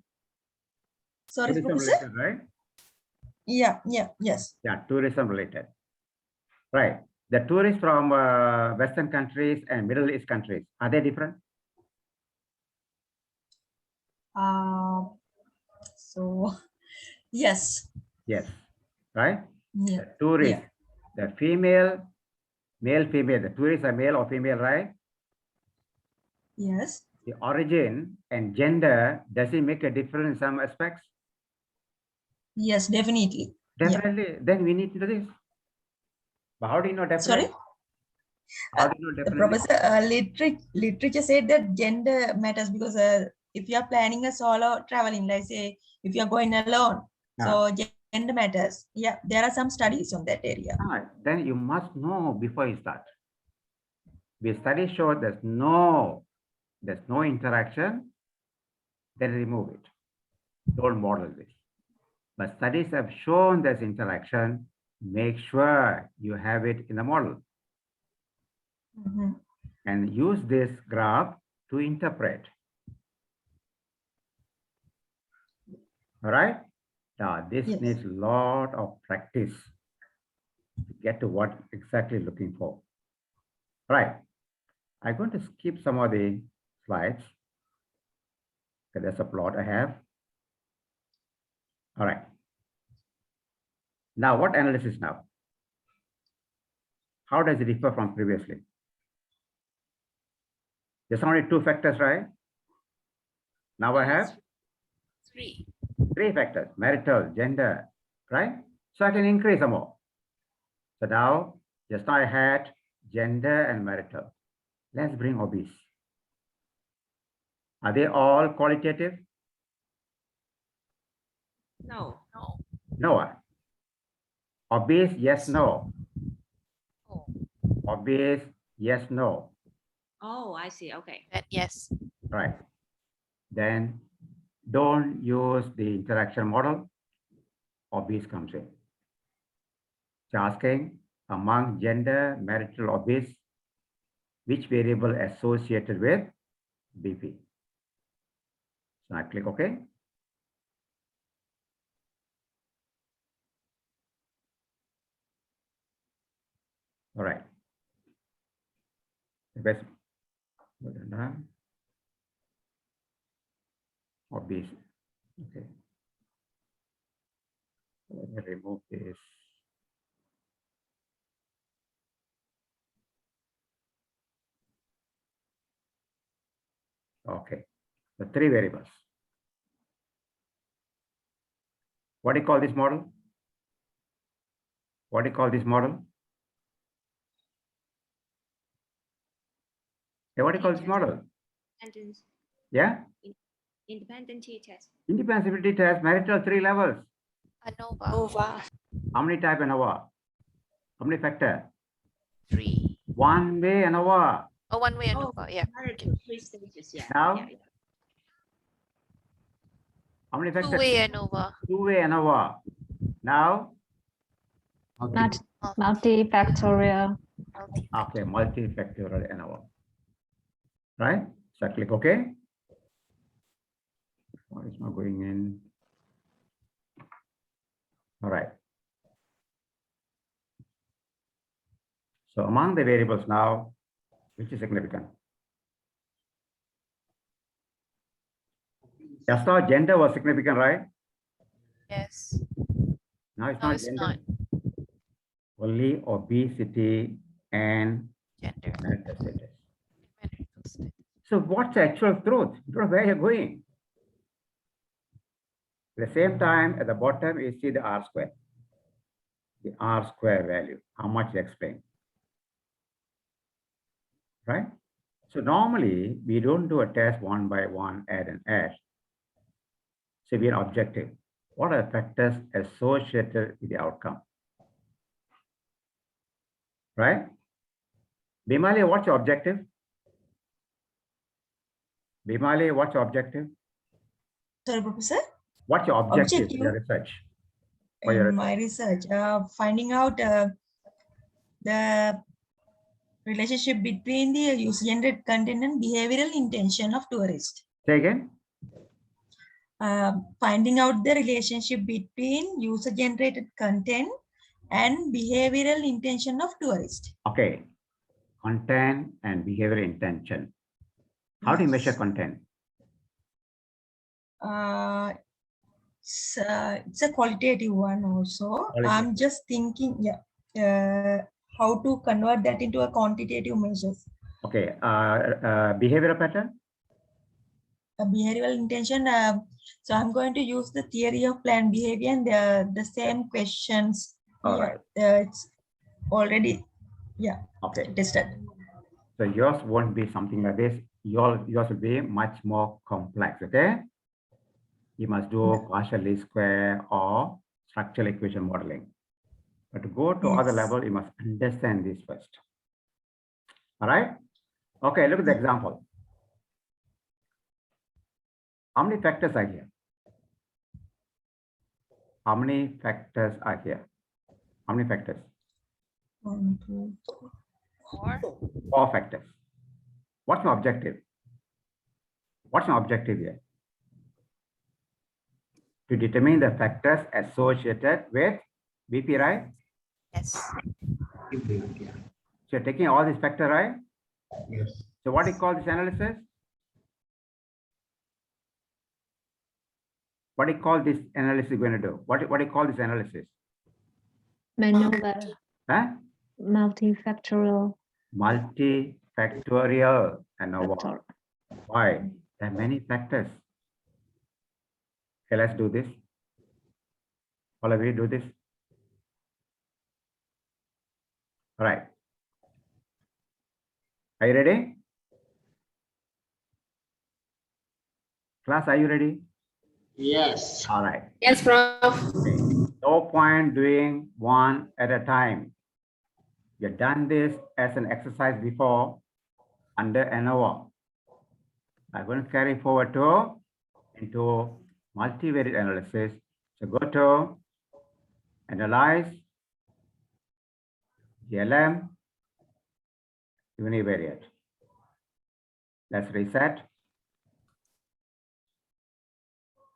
Sorry, Tourism Professor. related, right? Yes. Yeah, tourism related. Right. The tourists from Western countries and Middle East countries, are they different? So yes. Yes. Right? Yeah. The tourists, the female, male, female, the tourists are male or female, right? Yes. The origin and gender, does it make a difference in some aspects? Yes, definitely. Yeah. Definitely. Then we need to do this. But how do you know definitely? Sorry, How do you know definitely? Professor. Literature said that gender matters because if you are planning a solo traveling, like say if you are going alone, so gender matters. Yeah, there are some studies on that area. Then you must know before you start. The study showed there's no interaction, then remove it. Don't model this. But studies have shown there's interaction. Make sure you have it in the model Mhm. and use this graph to interpret. All right. Now, this Yes. needs a lot of practice to get to what exactly looking for. Right. I'm going to skip some of the slides. Okay, there's a plot I have. All right. Now, what analysis now? How does it differ from previously? There's only two factors, right? Now I have three factors, marital, gender, right? So I can increase some more. So now, just now I had gender and marital. Let's bring obese. Are they all qualitative? No. No. Obese, yes, no. Oh, Obese, yes, no. Oh, I see. Okay. that yes. Right. Then don't use the interaction model. Obese comes in. It's asking among gender, marital, obese, which variable associated with BP. So I click OK. All right. The best obese. Okay. Let me remove this. Okay, the three variables. What do you call this model? What do you call this model? Yeah, what do you call this model? Independent, Yeah, independent t-test. independence test, marital 3 levels. ANOVA. OVA. How many type ANOVA? How many factor? 3. One way ANOVA. Oh, one way Oh, ANOVA. Yeah. marital 3 stages, yeah. Now? Yeah, yeah. How many factors? Two-way ANOVA. Two-way ANOVA. Now, Not multifactorial. okay, multifactorial ANOVA. Right? So I click OK. Why is not going in? All right. So among the variables now, which is significant? Just now gender was significant, right? Yes. Now it's No, not it's gender. not. Only obesity and Gender. marital status. Marital status. So what's the actual truth? You don't know where you're going. At the same time, at the bottom, you see the R square. The R square value, how much you explain. Right? So normally, we don't do a test one by one, add and add. So we are objective. What are the factors associated with the outcome? Right? Bimali, what's your objective? Bimali, what's your objective? Sorry, Professor. What's your objective in your Objective? research? For your In my research, finding out the relationship between the user-generated content and behavioral intention of tourists. Say again? Finding out the relationship between user-generated content and behavioral intention of tourists. Okay. Content and behavior intention. How do you measure content? It's a qualitative one also. Qualitative. I'm just thinking, how to convert that into a quantitative measures. Okay. Behavioral pattern? A behavioral intention. So I'm going to use the theory of planned behavior and the same questions. All right. It's already, Okay. tested. So yours won't be something like this. Yours will be much more complex. Okay. You must do partial least square or structural equation modeling. But to go to other level, you must understand this first. All right. Okay. Look at the example. How many factors are here? How many factors are here? How many factors? 1, 2, 4. 4 factors. What's my objective? What's my objective here? To determine the factors associated with BP, right? Yes. So you're taking all these factors, right? Yes. So what do you call this analysis? What do you call this analysis you're going to do? What do you call this analysis? Maneuver. Huh? Multifactorial. Multifactorial ANOVA. Factor. Why? There are many factors. Okay, let's do this. All of you do this. All right. Are you ready? Class, are you ready? Yes. All right. Yes, Prof. Okay. No point doing one at a time. You've done this as an exercise before under ANOVA. I'm going to carry forward into multivariate analysis. So go to analyze GLM univariate. Let's reset.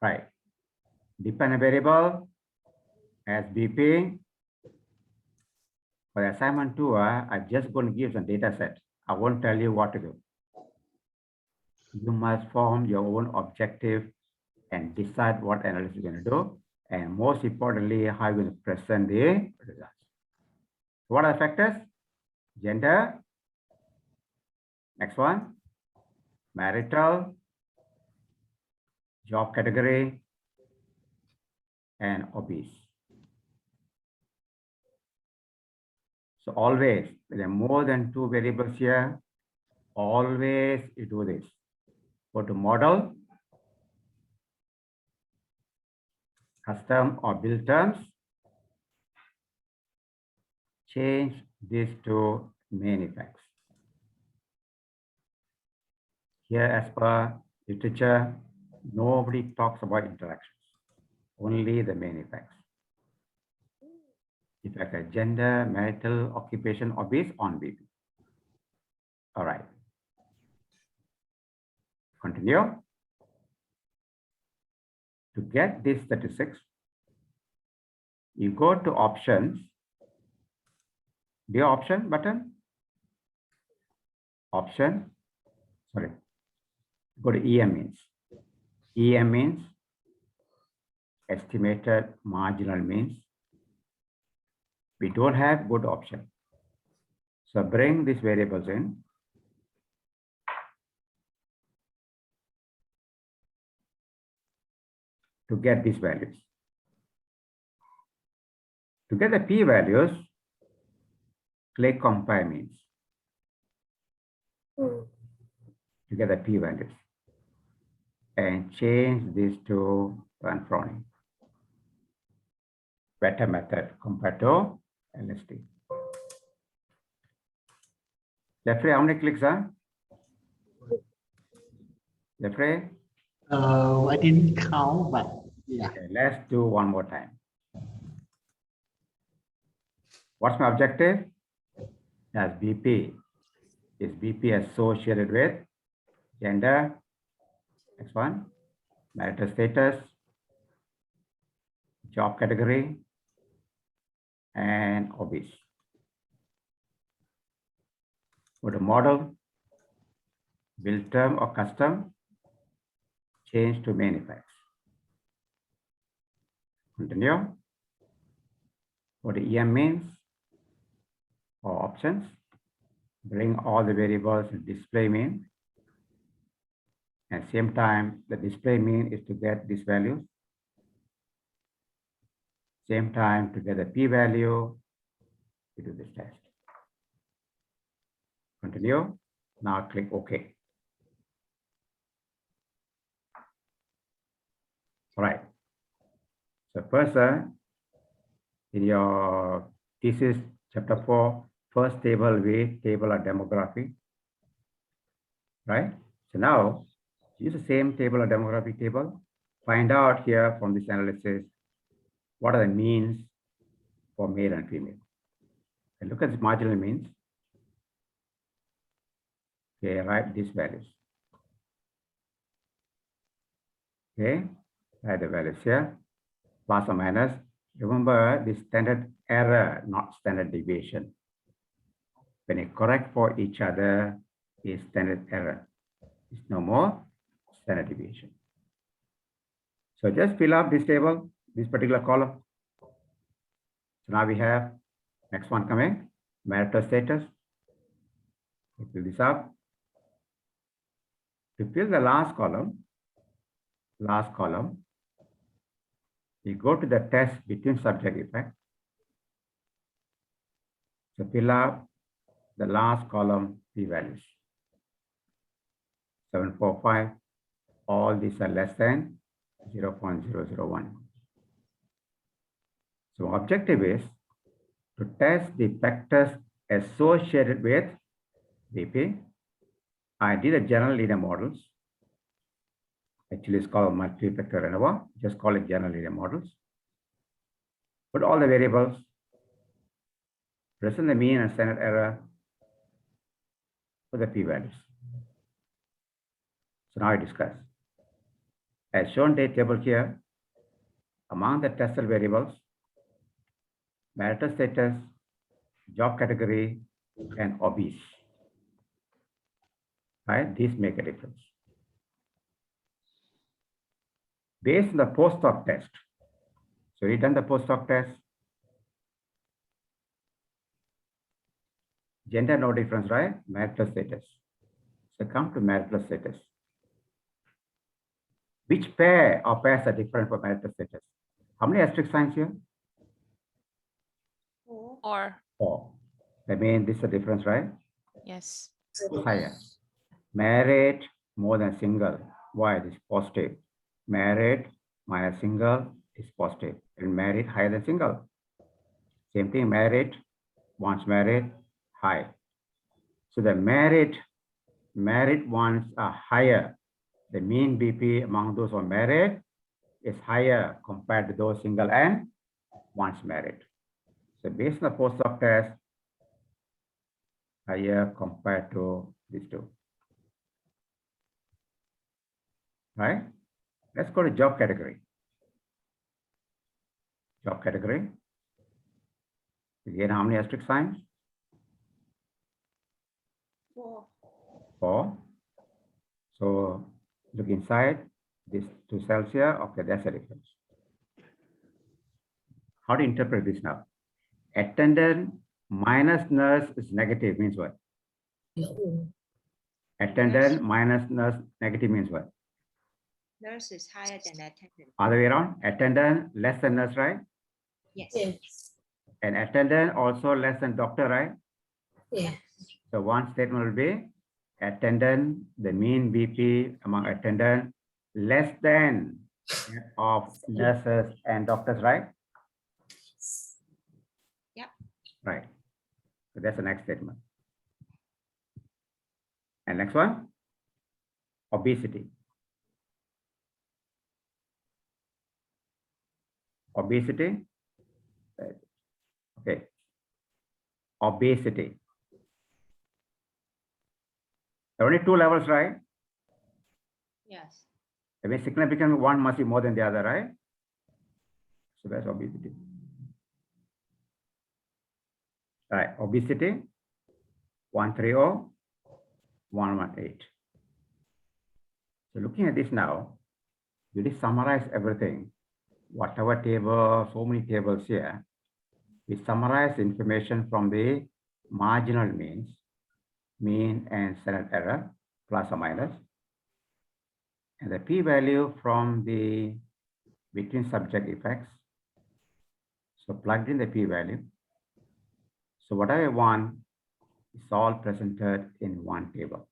Right. Dependent variable as BP. For the assignment 2, I'm just going to give some data set. I won't tell you what to do. You must form your own objective and decide what analysis you're going to do. And most importantly, how you're going to present the results. What are the factors? Gender. Next one. Marital. job category, and obese. So always, there are more than 2 variables here. Always you do this. Go to model, custom or build terms. Change this to main effects. Here, as per literature, nobody talks about interactions, only the main effects. Effect are gender, marital, occupation, obese, on BP. All right. Continue. To get this statistics, you go to options. The option button. Option. Sorry. Go to EM means. EM means estimated marginal means. We don't have good option. So bring these variables in. To get these values. To get the p-values, click compare means. Mm. To get the p-values. And change this to Ranfroni. Better method compared to LST. Jeffrey, how many clicks are? Jeffrey? I didn't count, but yeah. Okay, let's do one more time. What's my objective? As BP. Is BP associated with gender? Next one. Marital status. Job category. And obese. Go to model. Build term or custom. Change to main effects. Continue. Go to EM means or options. Bring all the variables in display mean. At same time, the display mean is to get this value. Same time to get the p-value, you do this test. Continue. Now click OK. All right. So first, in your thesis, chapter 4, first table with table of demography, right? So now use the same table or demographic table. Find out here from this analysis, what are the means for male and female. And look at this marginal means. Okay, write these values. Okay, write the values here, plus or minus. Remember the standard error, not standard deviation. When you correct for each other, is standard error. It's no more standard deviation. So just fill up this table, this particular column. So now we have next one coming, marital status. Fill this up. To fill the last column, you go to the test between subject effect. So fill up the last column p-values. 745, all these are less than 0.001. So objective is to test the factors associated with BP. I did a general linear models. Actually, it's called multi-factor ANOVA. Just call it general linear models. Put all the variables, present the mean and standard error for the p-values. So now I discuss. As shown date table here, among the tested variables, marital status, job category, and obese. Right? These make a difference. Based on the post-hoc test. So we done the post-hoc test. Gender no difference, right? Marital status. So come to marital status. Which pair or pairs are different for marital status? How many asterisk signs here? Or 4. That means this is a difference, right? yes. Who's higher? Married more than single. Why? It is positive. Married minus single is positive. And married higher than single. Same thing, married, once married, high. So the married ones are higher. The mean BP among those who are married is higher compared to those single and once married. So based on the post-hoc test, higher compared to these two. Right? Let's go to job category. Job category. Again, how many asterisk signs? 4. So look inside these 2 cells here. Okay, that's a difference. How to interpret this now? Attendant minus nurse is negative means what? Attendant minus nurse negative means what? Nurse is higher than attendant. Other way around, attendant less than nurse, right? Yes. Yes. And attendant also less than doctor, right? Yes. So one statement will be attendant, the mean BP among attendant less than that of nurses and doctors, right? Yep. Right. So that's the next statement. And next one, obesity. Obesity. Right. Okay. Obesity. There are only 2 levels, right? Yes. I mean, significant one must be more than the other, right? So that's obesity. All right, obesity, 130, 118. So looking at this now, you just summarize everything. Whatever table, so many tables here, we summarize information from the marginal means, mean and standard error, plus or minus, and the p-value from the between subject effects. So plugged in the p-value. So what I want is all presented in one table.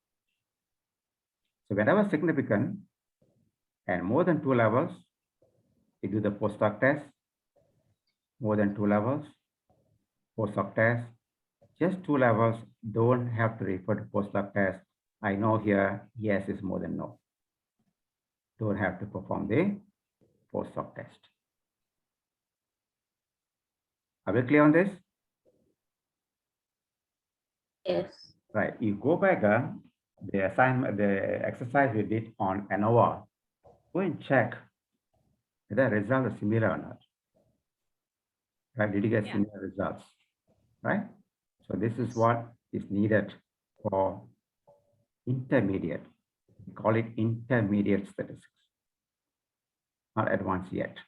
So whenever significant and more than 2 levels, we do the post-hoc test. More than 2 levels, post-hoc test. Just 2 levels, don't have to refer to post-hoc test. I know here, yes is more than no. Don't have to perform the post-hoc test. Are we clear on this? Yes. Right, you go back the assignment, the exercise we did on ANOVA. Go and check whether the results are similar or not. Right, did you get Yeah. similar results? Right? So this is what is needed for intermediate. We call it intermediate statistics. Not advanced yet.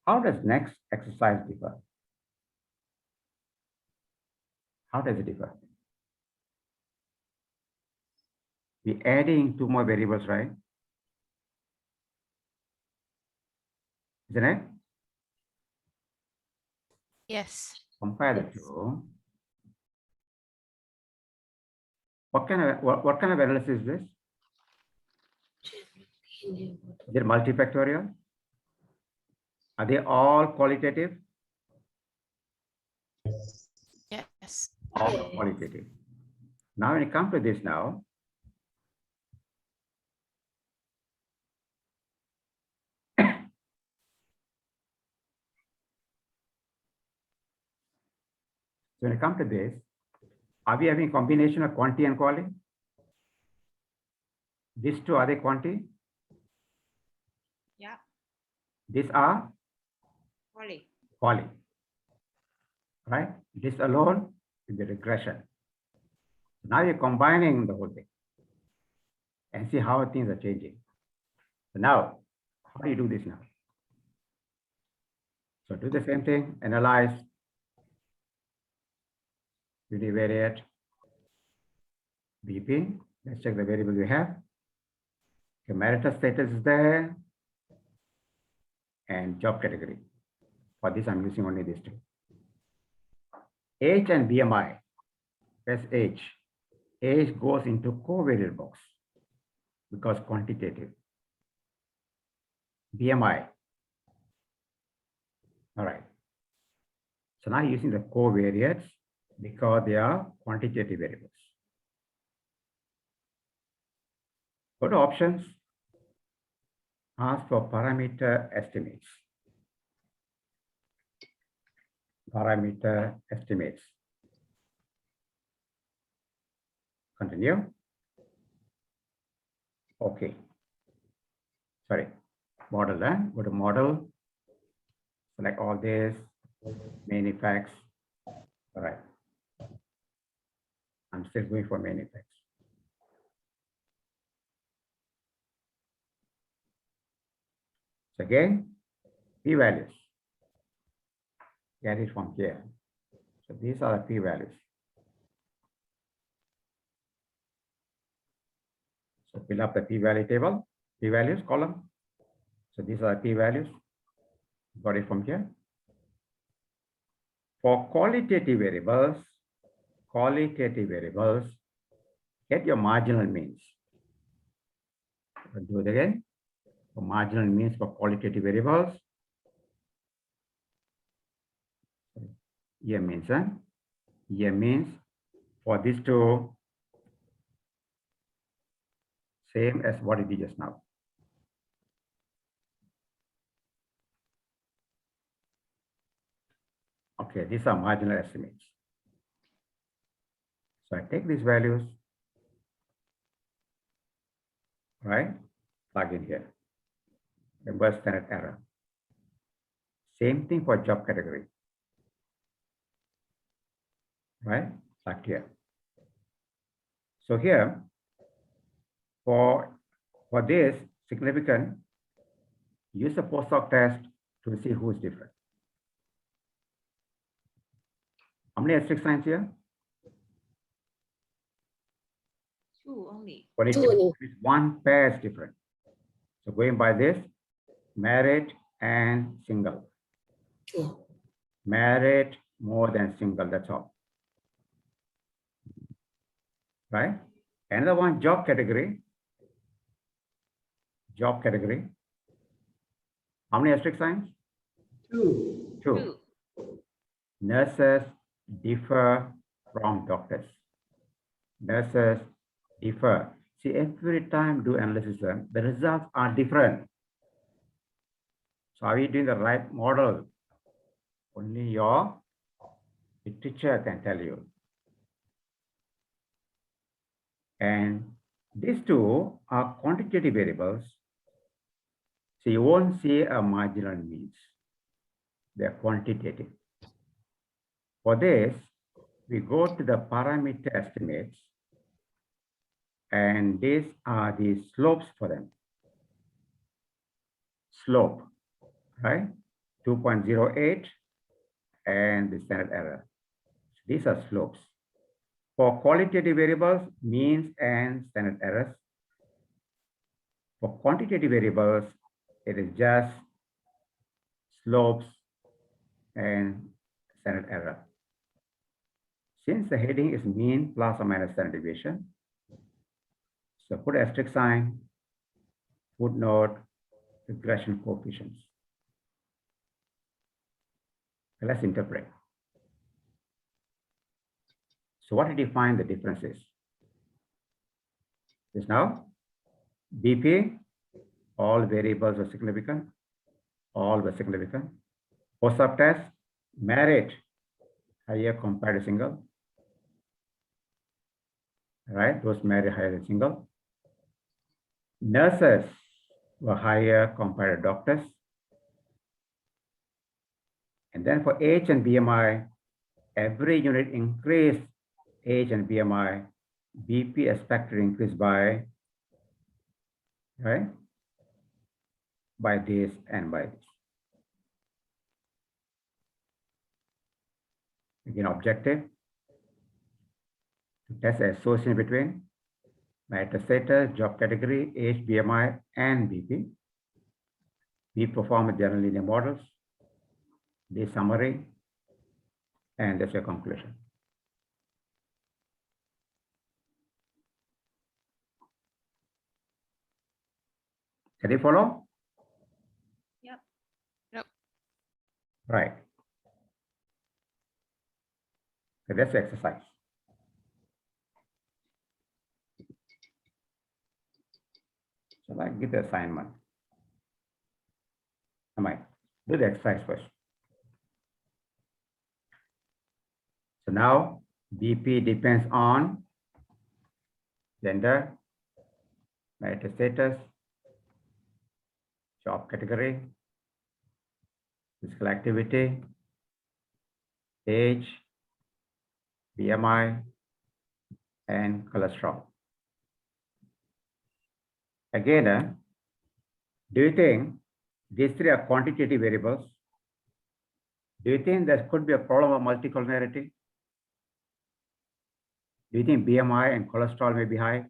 How does next exercise differ? How does it differ? We're adding 2 more variables, right? Isn't it? Yes. Compare the two. What kind of analysis is this? Is it multifactorial? Are they all qualitative? Yes. All Yes. qualitative. Now when you come to this now, when you come to this, are we having combination of quantity and quality? These two, are they quantity? Yeah. These are Quality. quality. Right? This alone is the regression. Now you're combining the whole thing and see how things are changing. So now, how do you do this now? So do the same thing, analyze, univariate, BP. Let's check the variable we have. Okay, marital status is there and job category. For this, I'm using only these two. Age and BMI. Where's age? Age goes into covariate box because quantitative. BMI. All right. So now using the covariates because they are quantitative variables. Go to options. Ask for parameter estimates. Parameter estimates. Continue. Okay. Sorry. Model then. Go to model. Select all this. Main effects. All right. I'm still going for main effects. So again, p-values. Get it from here. So these are the p-values. So fill up the p-value table, p-values column. So these are p-values. Got it from here. For qualitative variables, get your marginal means. I'll do it again. For marginal means for qualitative variables. Here means, here means for these two, same as what it did just now. Okay, these are marginal estimates. So I take these values, right? Plug in here. Remember standard error. Same thing for job category. Right? Plug here. So here, for this significant, use the post hoc test to see who is different. How many asterisk signs here? 2 only. Only Two two. only. One pair is different. So going by this, married and single. Yeah. Married more than single, that's all. Right? Another one, job category. Job category. How many asterisk signs? 2. Two. Nurses differ from doctors. Nurses differ. See, every time do analysis, the results are different. So are we doing the right model? Only your literature can tell you. And these two are quantitative variables. So you won't see a marginal means. They're quantitative. For this, we go to the parameter estimates. And these are the slopes for them. Slope, right? 2.08 and the standard error. These are slopes. For qualitative variables, means and standard errors. For quantitative variables, it is just slopes and standard error. Since the heading is mean plus or minus standard deviation, so put asterisk sign, footnote, regression coefficients. Let's interpret. So what did you find the difference is? Is now BP, all variables are significant, all were significant. Post hoc test, married, higher compared to single. Right, those married higher than single. Nurses were higher compared to doctors. And then for age and BMI, every unit increased age and BMI, BP expected increase by, right, by this and by this. Again, objective to test the association between marital status, job category, age, BMI, and BP. We perform general linear models, the summary, and that's your conclusion. Can you follow? Yep. Yep. Right. So that's the exercise. So I give the assignment. I might do the exercise first. So now BP depends on gender, marital status, job category, physical activity, age, BMI, and cholesterol. Again, do you think these three are quantitative variables? Do you think there could be a problem of multicollinearity? Do you think BMI and cholesterol may be high?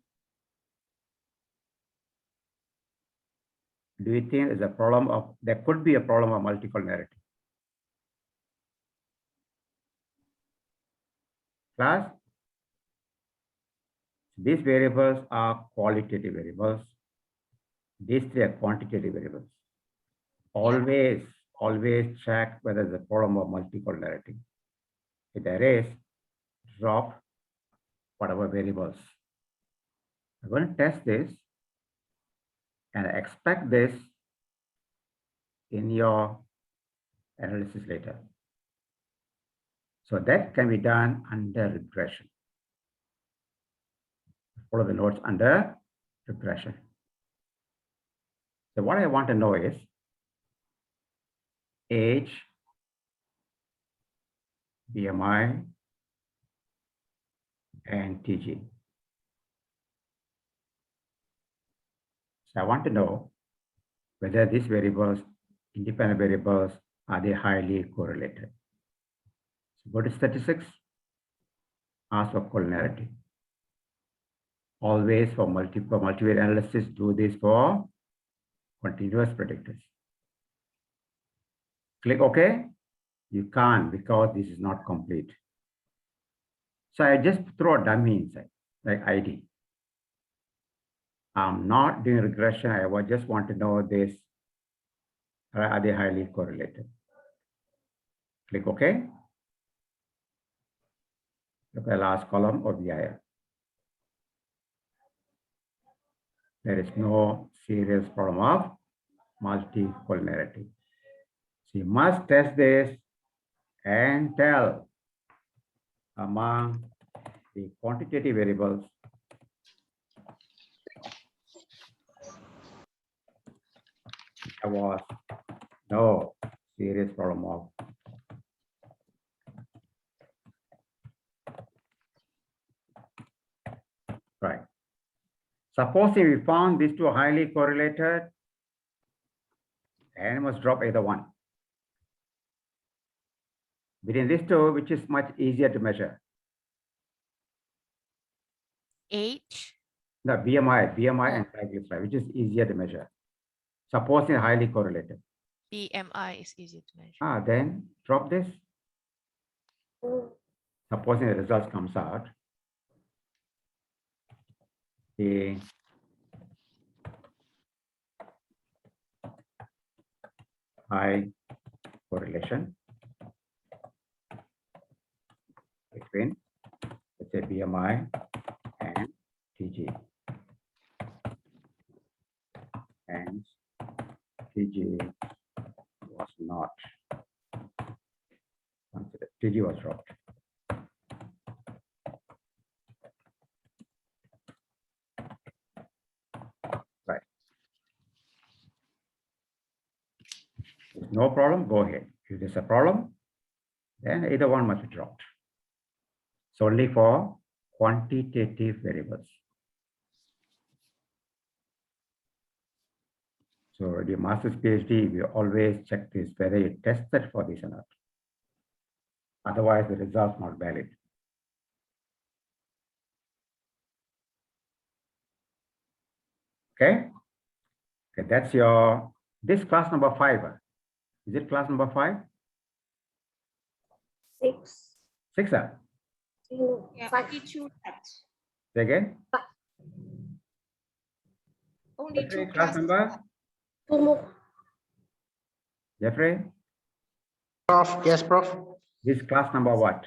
Do you think there's a problem of, there could be a problem of multicollinearity? Class, these variables are qualitative variables. These three are quantitative variables. Always check whether there's a problem of multicollinearity. If there is, drop whatever variables. I'm going to test this and expect this in your analysis later. So that can be done under regression. Follow the notes under regression. So what I want to know is age, BMI, and TG. So I want to know whether these variables, independent variables, are they highly correlated. So go to statistics, ask for collinearity. Always for multivariate analysis, do this for continuous predictors. Click OK. You can't because this is not complete. So I just throw a dummy inside, like ID. I'm not doing regression. I just want to know this. Are they highly correlated? Click OK. Look at the last column of VIR. There is no serious problem of multicollinearity. So you must test this and tell among the quantitative variables there was no serious problem of right. Supposing we found these two highly correlated, and must drop either one. Between these two, which is much easier to measure? Age. The BMI and triglyceride, which is easier to measure. Supposing highly correlated. BMI is easy to measure. Then drop this. Supposing the results comes out. The high correlation between, let's say, BMI and TG. And TG was not considered. TG was dropped. Right. If no problem, go ahead. If there's a problem, then either one must be dropped. It's only for quantitative variables. So the master's PhD, we always check this whether you tested for this or not. Otherwise, the results not valid. Okay. Okay, that's your, this class number 5. Is it class number 5? 6. 6, sir. No, Yeah, 5. only 2 left. Say again. Only Jeffrey, 2 class classes number? left. 2 more. Jeffrey, Prof, yes, Prof. this class number what?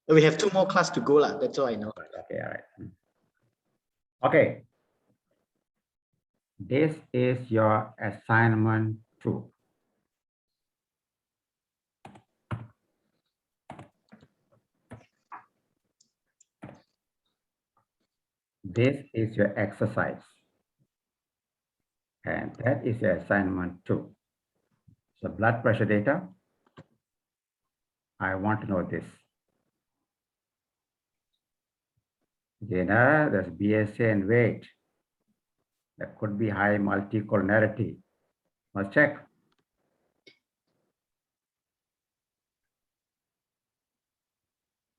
We have 2 more class to go, lah. That's all I know. Okay, all right. Okay. This is your assignment 2. This is your exercise. And that is your assignment 2. So blood pressure data. I want to know this. Jena, there's BSA and weight. That could be high multicolonarity. Must check.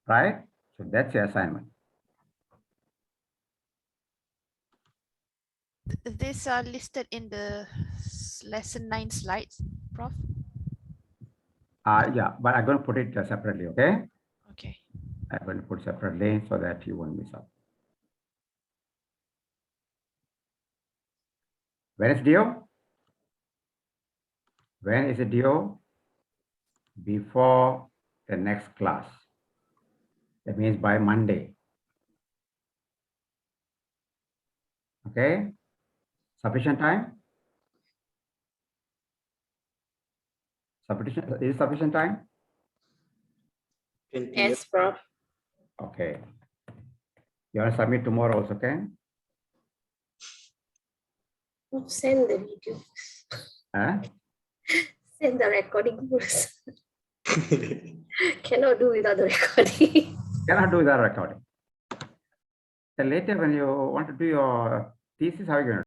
Right? So that's your assignment. These are listed in the lesson 9 slides, Prof. Yeah, but I'm going to put it separately, okay? Okay. I'm going to put separately so that you won't miss out. When is due? When is it due? Before the next class. That means by Monday. Okay? Sufficient time? Sufficient, is it sufficient time? 20 Yes, Prof. Okay. You want to submit tomorrow also, okay? Send the video. Huh? Send the recording first. Cannot do without the recording. Cannot do that recording. Then later when you want to do your thesis, how are you going to